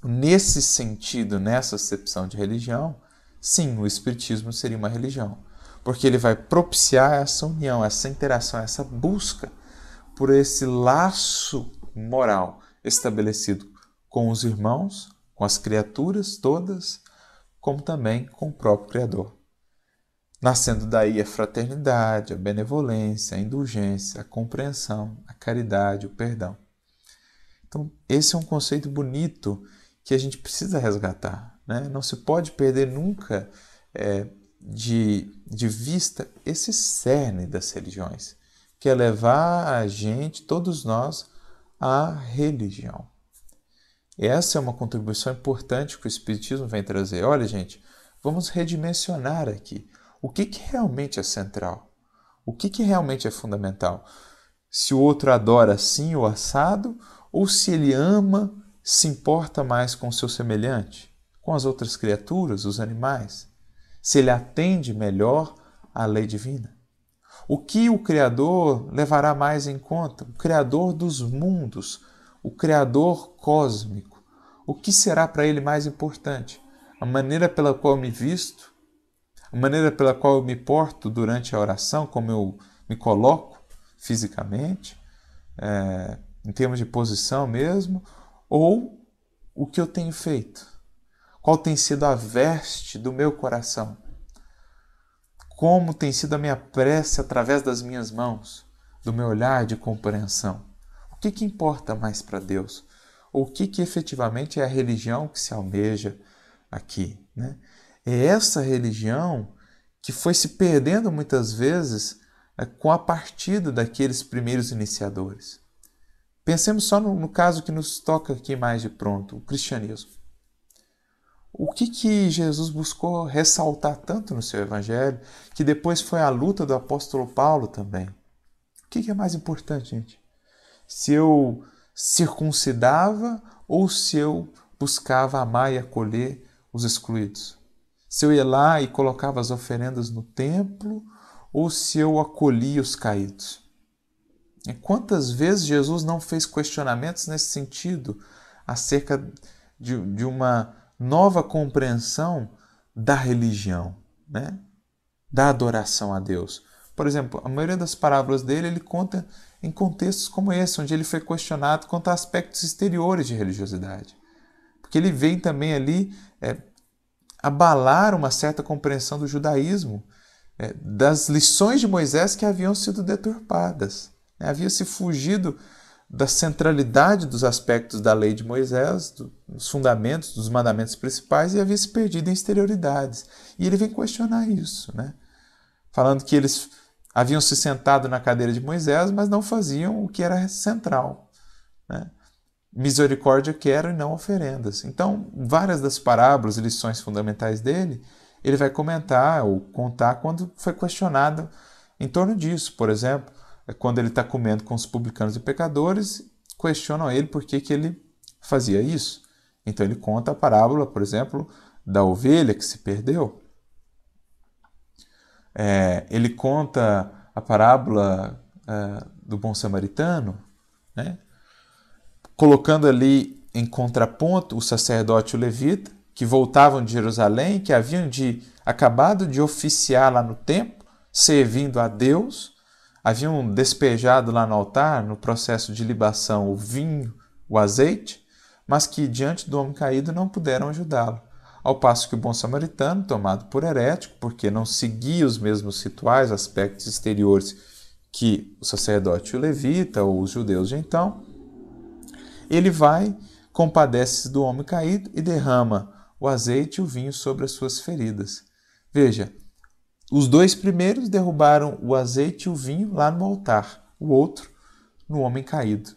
S1: Nesse sentido, nessa acepção de religião, sim, o Espiritismo seria uma religião, porque ele vai propiciar essa união, essa interação, essa busca por esse laço moral estabelecido com os irmãos, com as criaturas todas, como também com o próprio Criador. Nascendo daí a fraternidade, a benevolência, a indulgência, a compreensão, a caridade, o perdão. Então, esse é um conceito bonito que a gente precisa resgatar, né? Não se pode perder nunca de vista esse cerne das religiões, que é levar a gente, todos nós, à religião. Essa é uma contribuição importante que o Espiritismo vem trazer. Olha, gente, vamos redimensionar aqui. O que realmente é central? O que realmente é fundamental? Se o outro adora assim o assado, ou se ele ama, se importa mais com o seu semelhante, com as outras criaturas, os animais? Se ele atende melhor à lei divina? O que o Criador levará mais em conta? O Criador dos mundos, o Criador cósmico. O que será para ele mais importante? A maneira pela qual eu me visto? A maneira pela qual eu me porto durante a oração, como eu me coloco fisicamente, em termos de posição mesmo, ou o que eu tenho feito? Qual tem sido a veste do meu coração? Como tem sido a minha prece através das minhas mãos, do meu olhar de compreensão? O que importa mais para Deus? Ou o que efetivamente é a religião que se almeja aqui, né? É essa religião que foi se perdendo muitas vezes com a partida daqueles primeiros iniciadores. Pensemos só no caso que nos toca aqui mais de pronto, o cristianismo. O que Jesus buscou ressaltar tanto no seu evangelho, que depois foi a luta do apóstolo Paulo também? O que é mais importante, gente? Se eu circuncidava ou se eu buscava amar e acolher os excluídos? Se eu ia lá e colocava as oferendas no templo ou se eu acolhia os caídos? E quantas vezes Jesus não fez questionamentos nesse sentido acerca de uma nova compreensão da religião, né? Da adoração a Deus? Por exemplo, a maioria das parábolas dele ele conta em contextos como esse, onde ele foi questionado quanto a aspectos exteriores de religiosidade. Porque ele vem também ali abalar uma certa compreensão do judaísmo, das lições de Moisés que haviam sido deturpadas. Havia se fugido da centralidade dos aspectos da lei de Moisés, dos fundamentos, dos mandamentos principais, e havia se perdido em exterioridades. E ele vem questionar isso, né? Falando que eles haviam se sentado na cadeira de Moisés, mas não faziam o que era central, né? Misericórdia quero e não oferendas. Então, várias das parábolas e lições fundamentais dele, ele vai comentar ou contar quando foi questionado em torno disso. Por exemplo, quando ele está comendo com os publicanos e pecadores, questionam ele por que ele fazia isso. Então ele conta a parábola, por exemplo, da ovelha que se perdeu. Ele conta a parábola do bom samaritano, né? Colocando ali em contraponto o sacerdote e o levita, que voltavam de Jerusalém, que haviam acabado de oficiar lá no templo, servindo a Deus, haviam despejado lá no altar, no processo de libação, o vinho, o azeite, mas que diante do homem caído não puderam ajudá-lo. Ao passo que o bom samaritano, tomado por herético, porque não seguia os mesmos rituais, aspectos exteriores que o sacerdote e o levita, ou os judeus de então, ele vai, compadece-se do homem caído e derrama o azeite e o vinho sobre as suas feridas. Veja, os dois primeiros derrubaram o azeite e o vinho lá no altar, o outro no homem caído.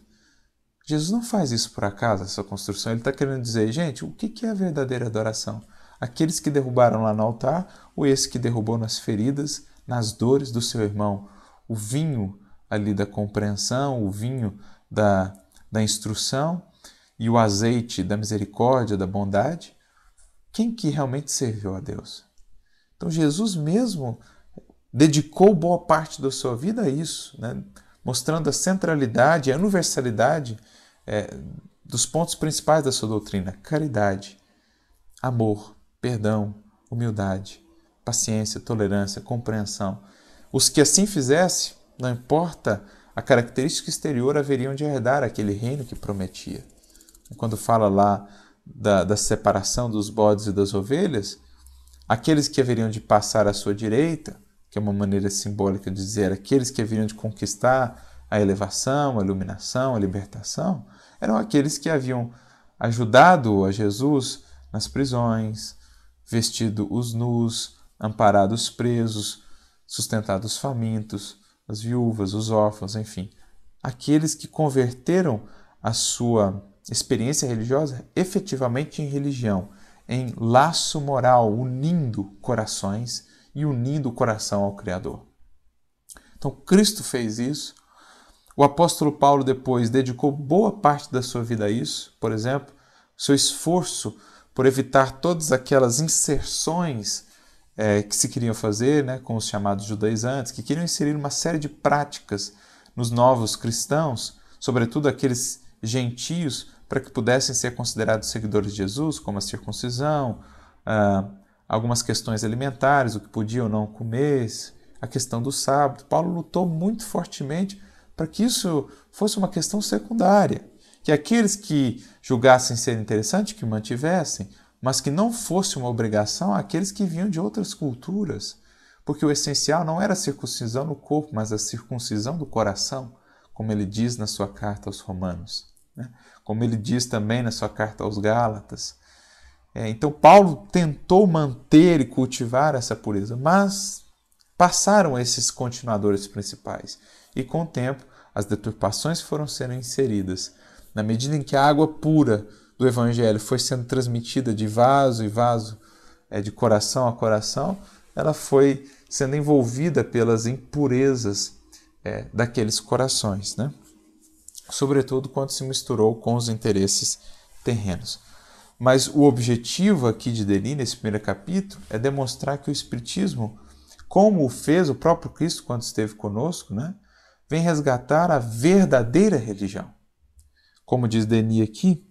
S1: Jesus não faz isso por acaso, essa construção. Ele está querendo dizer, gente, o que é a verdadeira adoração? Aqueles que derrubaram lá no altar ou esse que derrubou nas feridas, nas dores do seu irmão? O vinho ali da compreensão, o vinho da instrução e o azeite da misericórdia, da bondade? Quem que realmente serviu a Deus? Então Jesus mesmo dedicou boa parte da sua vida a isso, né? Mostrando a centralidade, a universalidade dos pontos principais da sua doutrina: caridade, amor, perdão, humildade, paciência, tolerância, compreensão. Os que assim fizessem, não importa a característica exterior, haveriam de herdar aquele reino que prometia. Quando fala lá da separação dos bodes e das ovelhas, aqueles que haveriam de passar à sua direita, que é uma maneira simbólica de dizer aqueles que haveriam de conquistar a elevação, a iluminação, a libertação, eram aqueles que haviam ajudado a Jesus nas prisões, vestido os nus, amparado os presos, sustentado os famintos, as viúvas, os órfãos, enfim. Aqueles que converteram a sua experiência religiosa efetivamente em religião, em laço moral, unindo corações e unindo o coração ao Criador. Então, Cristo fez isso. O apóstolo Paulo depois dedicou boa parte da sua vida a isso. Por exemplo, seu esforço por evitar todas aquelas inserções que se queriam fazer, né, com os chamados judaizantes, que queriam inserir uma série de práticas nos novos cristãos, sobretudo aqueles gentios, para que pudessem ser considerados seguidores de Jesus, como a circuncisão, algumas questões alimentares, o que podiam ou não comer, a questão do sábado. Paulo lutou muito fortemente para que isso fosse uma questão secundária, que aqueles que julgassem ser interessante, que mantivessem, mas que não fosse uma obrigação àqueles que vinham de outras culturas, porque o essencial não era a circuncisão no corpo, mas a circuncisão do coração, como ele diz na sua carta aos Romanos, né? Como ele diz também na sua carta aos Gálatas. Então Paulo tentou manter e cultivar essa pureza, mas passaram esses continuadores principais e com o tempo as deturpações foram sendo inseridas. Na medida em que a água pura do Evangelho foi sendo transmitida de vaso em vaso, de coração a coração, ela foi sendo envolvida pelas impurezas daqueles corações, né? Sobretudo quando se misturou com os interesses terrenos. Mas o objetivo aqui de Denis, nesse primeiro capítulo, é demonstrar que o Espiritismo, como o fez o próprio Cristo quando esteve conosco, né, vem resgatar a verdadeira religião. Como diz Denis aqui,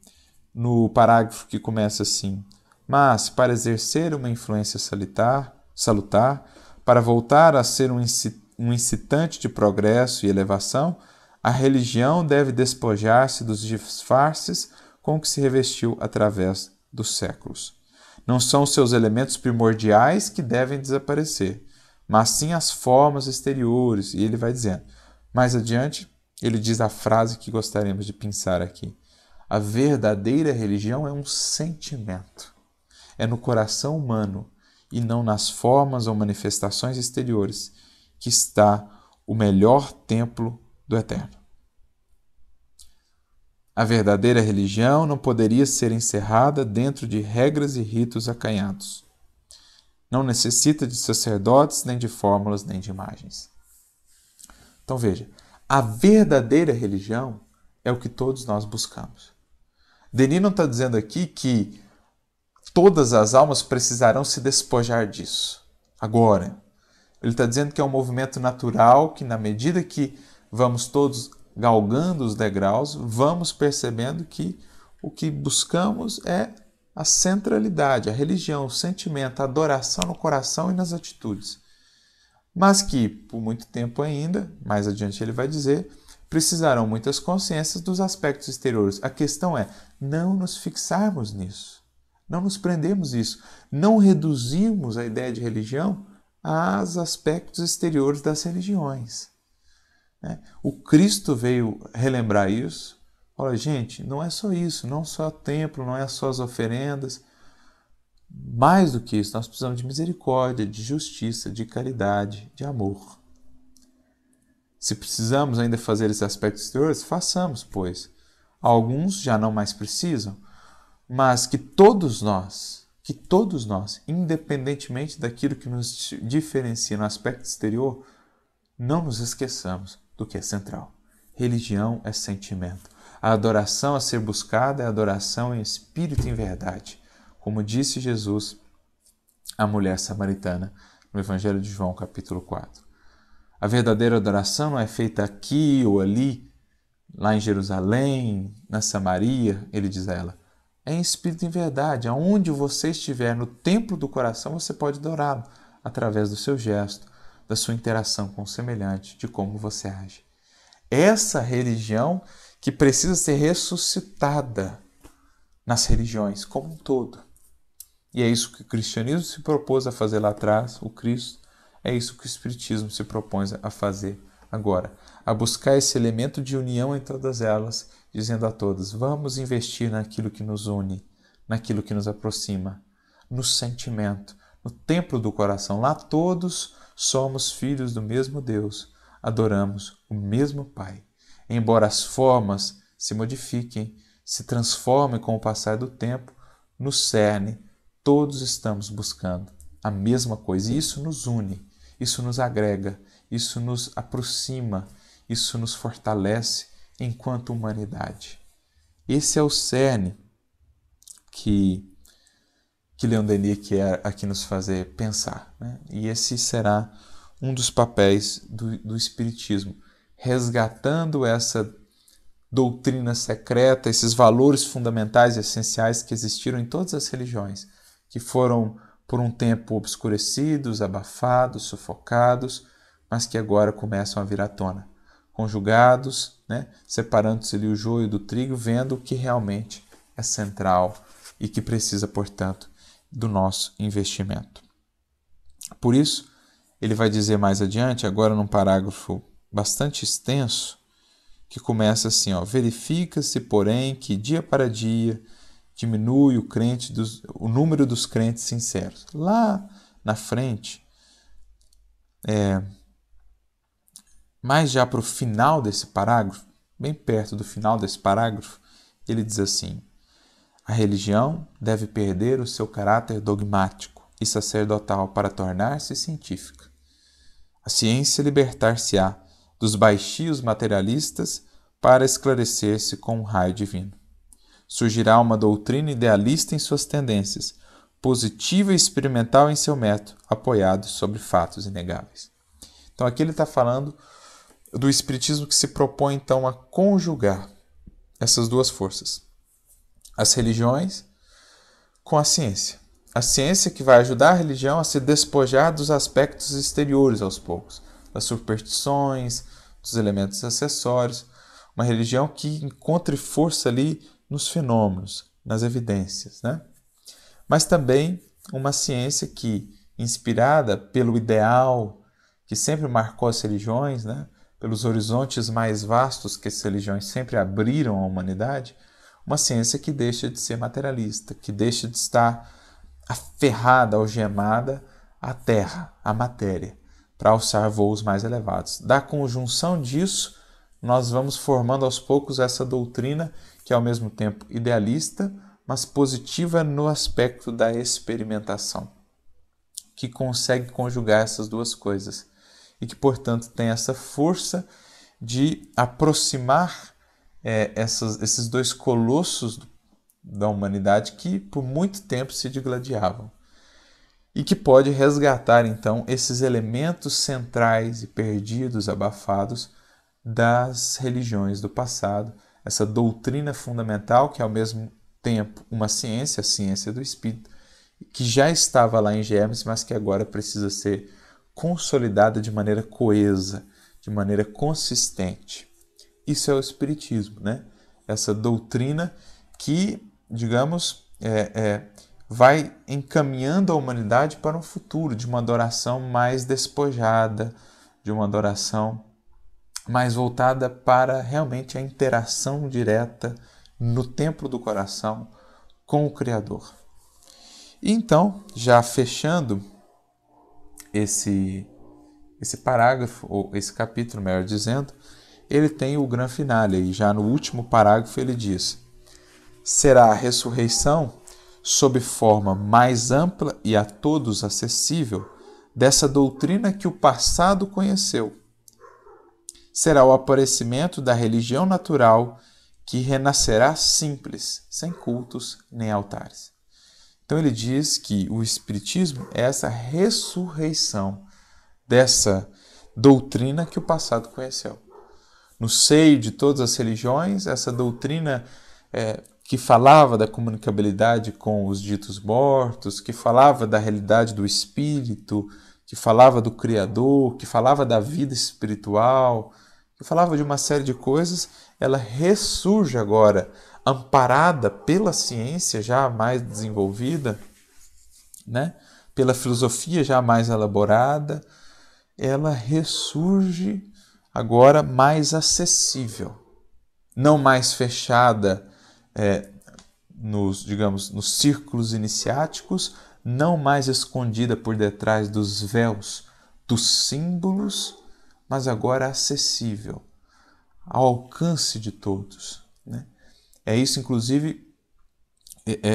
S1: no parágrafo que começa assim: mas para exercer uma influência salutar, para voltar a ser um incitante de progresso e elevação, a religião deve despojar-se dos disfarces com que se revestiu através dos séculos. Não são os seus elementos primordiais que devem desaparecer, mas sim as formas exteriores. E ele vai dizendo. Mais adiante, ele diz a frase que gostaríamos de pensar aqui: a verdadeira religião é um sentimento. É no coração humano e não nas formas ou manifestações exteriores que está o melhor templo do Eterno. A verdadeira religião não poderia ser encerrada dentro de regras e ritos acanhados. Não necessita de sacerdotes, nem de fórmulas, nem de imagens. Então veja, a verdadeira religião é o que todos nós buscamos. Denis não está dizendo aqui que todas as almas precisarão se despojar disso agora. Ele está dizendo que é um movimento natural que, na medida que vamos todos galgando os degraus, vamos percebendo que o que buscamos é a centralidade, a religião, o sentimento, a adoração no coração e nas atitudes. Mas que, por muito tempo ainda, mais adiante ele vai dizer, precisarão muitas consciências dos aspectos exteriores. A questão é não nos fixarmos nisso, não nos prendemos nisso, não reduzirmos a ideia de religião aos aspectos exteriores das religiões. O Cristo veio relembrar isso. Olha, gente, não é só isso, não só o templo, não é só as oferendas. Mais do que isso, nós precisamos de misericórdia, de justiça, de caridade, de amor. Se precisamos ainda fazer esses aspectos exteriores, façamos, pois. Alguns já não mais precisam, mas que todos nós, independentemente daquilo que nos diferencia no aspecto exterior, não nos esqueçamos do que é central. Religião é sentimento. A adoração a ser buscada é adoração em espírito e em verdade. Como disse Jesus à mulher samaritana no Evangelho de João, capítulo 4. A verdadeira adoração não é feita aqui ou ali, lá em Jerusalém, na Samaria, ele diz a ela. É em espírito e em verdade. Aonde você estiver no templo do coração, você pode adorá-lo através do seu gesto, da sua interação com o semelhante, de como você age. Essa religião que precisa ser ressuscitada nas religiões como um todo. E é isso que o cristianismo se propôs a fazer lá atrás, o Cristo. É isso que o Espiritismo se propõe a fazer agora. A buscar esse elemento de união em todas elas, dizendo a todas, vamos investir naquilo que nos une, naquilo que nos aproxima, no sentimento, no templo do coração. Lá todos somos filhos do mesmo Deus, adoramos o mesmo Pai. Embora as formas se modifiquem, se transformem com o passar do tempo, no cerne, todos estamos buscando a mesma coisa. E isso nos une, isso nos agrega, isso nos aproxima, isso nos fortalece enquanto humanidade. Esse é o cerne que Leon Denis quer aqui nos fazer pensar, né? E esse será um dos papéis do Espiritismo, resgatando essa doutrina secreta, esses valores fundamentais e essenciais que existiram em todas as religiões, que foram por um tempo obscurecidos, abafados, sufocados, mas que agora começam a vir à tona, conjugados, né? Separando-se ali o joio do trigo, vendo o que realmente é central e que precisa, portanto, do nosso investimento. Por isso, ele vai dizer mais adiante, agora num parágrafo bastante extenso, que começa assim, verifica-se, porém, que dia para dia diminui o número dos crentes sinceros. Lá na frente, mais já para o final desse parágrafo, bem perto do final desse parágrafo, ele diz assim, a religião deve perder o seu caráter dogmático e sacerdotal para tornar-se científica. A ciência libertar-se-á dos baixios materialistas para esclarecer-se com um raio divino. Surgirá uma doutrina idealista em suas tendências, positiva e experimental em seu método, apoiado sobre fatos inegáveis. Então aqui ele está falando do Espiritismo que se propõe então a conjugar essas duas forças. As religiões com a ciência. A ciência que vai ajudar a religião a se despojar dos aspectos exteriores aos poucos, das superstições, dos elementos acessórios. Uma religião que encontre força ali nos fenômenos, nas evidências, né? Mas também uma ciência que, inspirada pelo ideal que sempre marcou as religiões, né? Pelos horizontes mais vastos que as religiões sempre abriram à humanidade, uma ciência que deixa de ser materialista, que deixa de estar aferrada, algemada à terra, à matéria, para alçar voos mais elevados. Da conjunção disso, nós vamos formando aos poucos essa doutrina que é ao mesmo tempo idealista, mas positiva no aspecto da experimentação, que consegue conjugar essas duas coisas e que, portanto, tem essa força de aproximar esses dois colossos da humanidade que por muito tempo se digladiavam e que pode resgatar, então, esses elementos centrais e perdidos, abafados das religiões do passado, essa doutrina fundamental que é ao mesmo tempo uma ciência, a ciência do Espírito, que já estava lá em Gênesis, mas que agora precisa ser consolidada de maneira coesa, de maneira consistente. Isso é o Espiritismo, né? Essa doutrina que, digamos, vai encaminhando a humanidade para um futuro de uma adoração mais despojada, de uma adoração mais voltada para realmente a interação direta no templo do coração com o Criador. E então, já fechando esse parágrafo, ou esse capítulo, melhor dizendo, ele tem o grande finale, e já no último parágrafo ele diz: será a ressurreição sob forma mais ampla e a todos acessível dessa doutrina que o passado conheceu. Será o aparecimento da religião natural que renascerá simples, sem cultos nem altares. Então ele diz que o Espiritismo é essa ressurreição dessa doutrina que o passado conheceu. No seio de todas as religiões, essa doutrina que falava da comunicabilidade com os ditos mortos, que falava da realidade do Espírito, que falava do Criador, que falava da vida espiritual, que falava de uma série de coisas, ela ressurge agora, amparada pela ciência já mais desenvolvida, né? Pela filosofia já mais elaborada, ela ressurge agora mais acessível, não mais fechada nos círculos iniciáticos, não mais escondida por detrás dos véus, dos símbolos, mas agora acessível, ao alcance de todos, né? É isso, inclusive,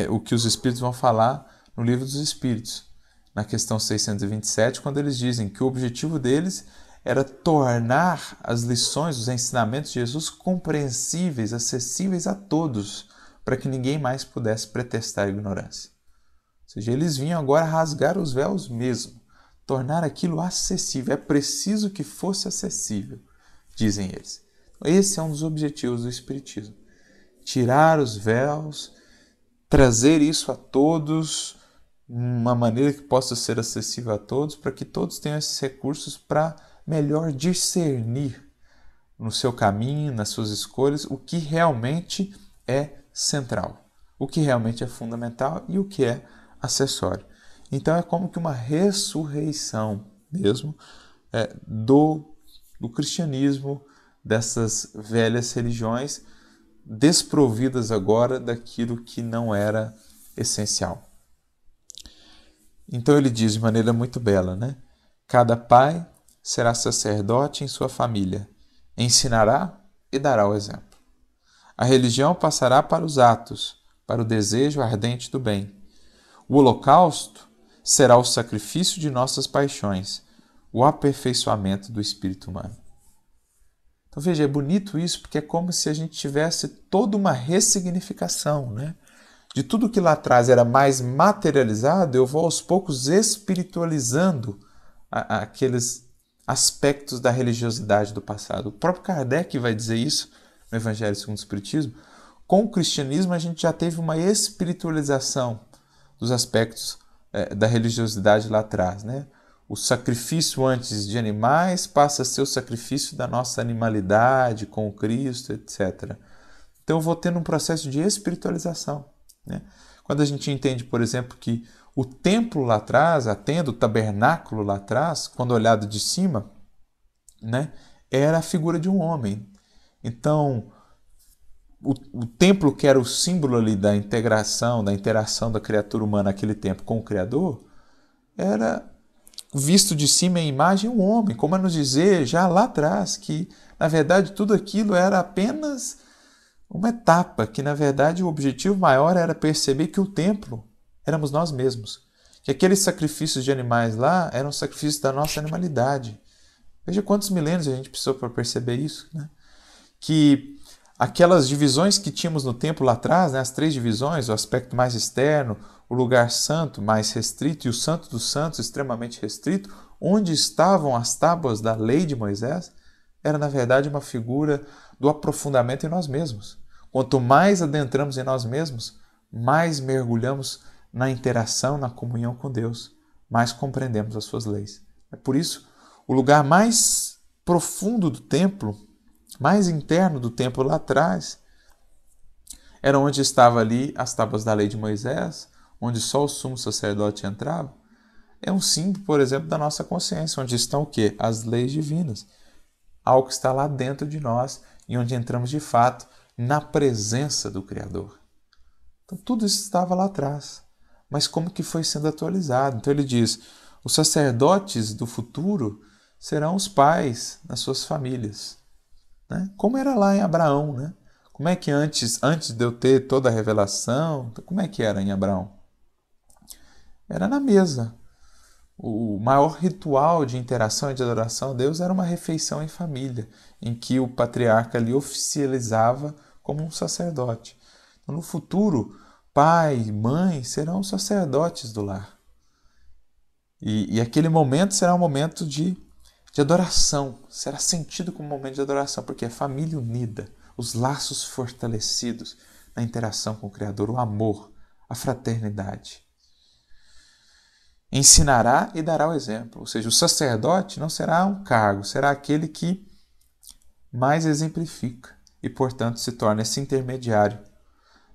S1: o que os Espíritos vão falar no Livro dos Espíritos, na questão 627, quando eles dizem que o objetivo deles era tornar as lições, os ensinamentos de Jesus compreensíveis, acessíveis a todos, para que ninguém mais pudesse pretextar a ignorância. Ou seja, eles vinham agora rasgar os véus mesmo, tornar aquilo acessível. É preciso que fosse acessível, dizem eles. Esse é um dos objetivos do Espiritismo. Tirar os véus, trazer isso a todos, uma maneira que possa ser acessível a todos, para que todos tenham esses recursos para melhor discernir no seu caminho, nas suas escolhas, o que realmente é central, o que realmente é fundamental e o que é acessório. Então é como que uma ressurreição mesmo do cristianismo, dessas velhas religiões, desprovidas agora daquilo que não era essencial. Então ele diz de maneira muito bela, né? Cada pai será sacerdote em sua família, ensinará e dará o exemplo. A religião passará para os atos, para o desejo ardente do bem. O holocausto será o sacrifício de nossas paixões, o aperfeiçoamento do espírito humano. Então veja, é bonito isso, porque é como se a gente tivesse toda uma ressignificação, né? De tudo que lá atrás era mais materializado, eu vou aos poucos espiritualizando aqueles aspectos da religiosidade do passado. O próprio Kardec vai dizer isso no Evangelho segundo o Espiritismo. Com o cristianismo a gente já teve uma espiritualização dos aspectos da religiosidade lá atrás, né? O sacrifício antes de animais passa a ser o sacrifício da nossa animalidade com o Cristo, etc. Então eu vou tendo um processo de espiritualização, né? Quando a gente entende, por exemplo, que o templo lá atrás, a tenda, o tabernáculo lá atrás, quando olhado de cima, né, era a figura de um homem. Então, o templo, que era o símbolo ali da integração, da interação da criatura humana naquele tempo com o Criador, era visto de cima em imagem um homem, como a nos dizer já lá atrás que, na verdade, tudo aquilo era apenas uma etapa, que, na verdade, o objetivo maior era perceber que o templo éramos nós mesmos, que aqueles sacrifícios de animais lá eram sacrifícios da nossa animalidade. Veja quantos milênios a gente precisou para perceber isso, né? Que aquelas divisões que tínhamos no templo lá atrás, né, as 3 divisões, o aspecto mais externo, o lugar santo mais restrito e o santo dos santos extremamente restrito, onde estavam as tábuas da lei de Moisés, era na verdade uma figura do aprofundamento em nós mesmos. Quanto mais adentramos em nós mesmos, mais mergulhamos na interação, na comunhão com Deus, mais compreendemos as suas leis. É por isso, o lugar mais profundo do templo, mais interno do templo lá atrás, era onde estavam ali as tábuas da lei de Moisés, onde só o sumo sacerdote entrava. É um símbolo, por exemplo, da nossa consciência, onde estão o quê? As leis divinas. Algo que está lá dentro de nós e onde entramos de fato na presença do Criador. Então tudo isso estava lá atrás. Mas como que foi sendo atualizado? Então ele diz, os sacerdotes do futuro serão os pais nas suas famílias. Né? Como era lá em Abraão, né? Como é que antes de eu ter toda a revelação, como é que era em Abraão? Era na mesa. O maior ritual de interação e de adoração a Deus era uma refeição em família, em que o patriarca ali oficializava como um sacerdote. Então, no futuro, pai e mãe serão sacerdotes do lar. E aquele momento será um momento de adoração, será sentido como um momento de adoração, porque é família unida, os laços fortalecidos na interação com o Criador, o amor, a fraternidade. Ensinará e dará o exemplo, ou seja, o sacerdote não será um cargo, será aquele que mais exemplifica e, portanto, se torna esse intermediário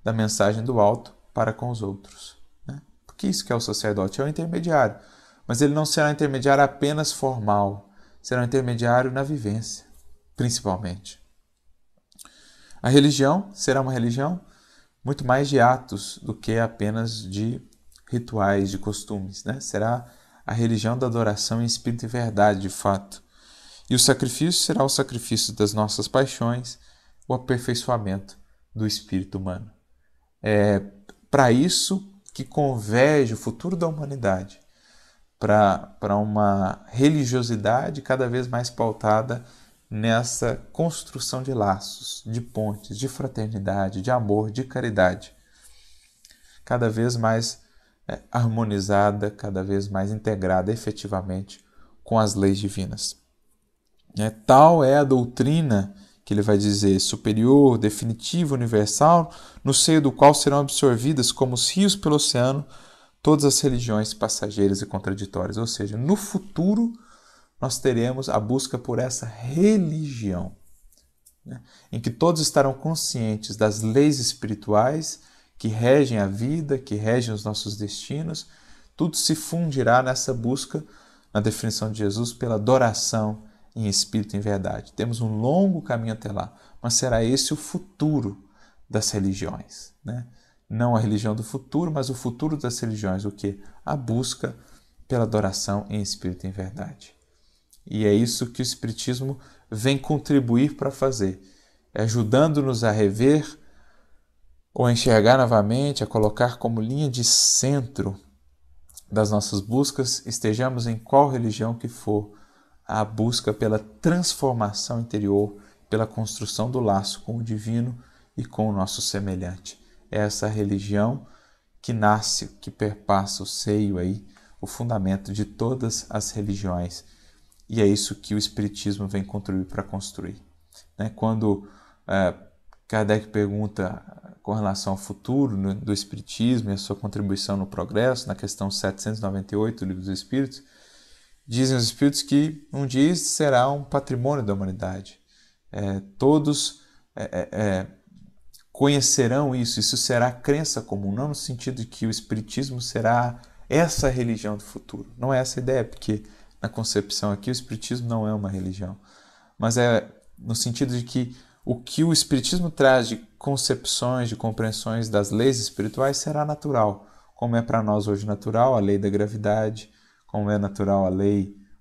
S1: da mensagem do alto para com os outros. Né? Porque isso que é o sacerdote, é o intermediário, mas ele não será um intermediário apenas formal, será um intermediário na vivência, principalmente. A religião será uma religião muito mais de atos do que apenas de rituais, de costumes. Né? Será a religião da adoração em espírito e verdade, de fato. E o sacrifício será o sacrifício das nossas paixões, o aperfeiçoamento do espírito humano. É para isso que converge o futuro da humanidade, para uma religiosidade cada vez mais pautada nessa construção de laços, de pontes, de fraternidade, de amor, de caridade, cada vez mais harmonizada, cada vez mais integrada efetivamente com as leis divinas. Tal é a doutrina que ele vai dizer, superior, definitiva, universal, no seio do qual serão absorvidas como os rios pelo oceano todas as religiões passageiras e contraditórias. Ou seja, no futuro nós teremos a busca por essa religião, né, em que todos estarão conscientes das leis espirituais que regem a vida, que regem os nossos destinos. Tudo se fundirá nessa busca, na definição de Jesus, pela adoração em espírito e em verdade. Temos um longo caminho até lá, mas será esse o futuro das religiões, né? Não a religião do futuro, mas o futuro das religiões. O quê? A busca pela adoração em espírito e em verdade. E é isso que o Espiritismo vem contribuir para fazer, ajudando-nos a rever ou a enxergar novamente, a colocar como linha de centro das nossas buscas, estejamos em qual religião que for, a busca pela transformação interior, pela construção do laço com o divino e com o nosso semelhante. É essa religião que nasce, que perpassa o seio aí, o fundamento de todas as religiões. E é isso que o Espiritismo vem contribuir para construir. Quando Kardec pergunta com relação ao futuro do Espiritismo e a sua contribuição no progresso, na questão 798 do Livro dos Espíritos, dizem os Espíritos que um dia isso será um patrimônio da humanidade. Todos conhecerão isso será crença comum, não no sentido de que o Espiritismo será essa religião do futuro. Não é essa a ideia, porque na concepção aqui o Espiritismo não é uma religião, mas é no sentido de que o Espiritismo traz de concepções, de compreensões das leis espirituais será natural, como é para nós hoje natural a lei da gravidade, como é natural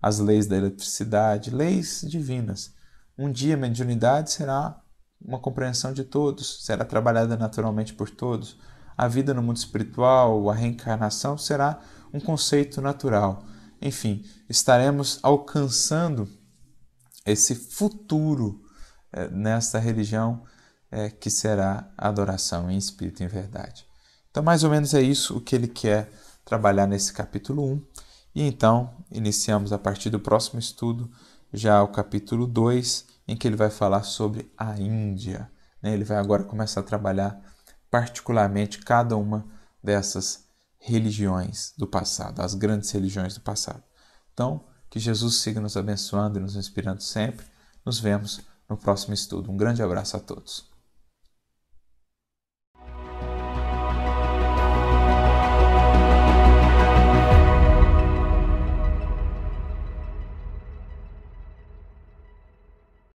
S1: as leis da eletricidade, leis divinas. Um dia a mediunidade será uma compreensão de todos, será trabalhada naturalmente por todos. A vida no mundo espiritual, a reencarnação, será um conceito natural. Enfim, estaremos alcançando esse futuro nesta religião que será a adoração em espírito e em verdade. Então, mais ou menos é isso o que ele quer trabalhar nesse capítulo 1. E então, iniciamos a partir do próximo estudo já o capítulo 2, em que ele vai falar sobre a Índia. Ele vai agora começar a trabalhar particularmente cada uma dessas religiões do passado, as grandes religiões do passado. Então, que Jesus siga nos abençoando e nos inspirando sempre. Nos vemos no próximo estudo. Um grande abraço a todos.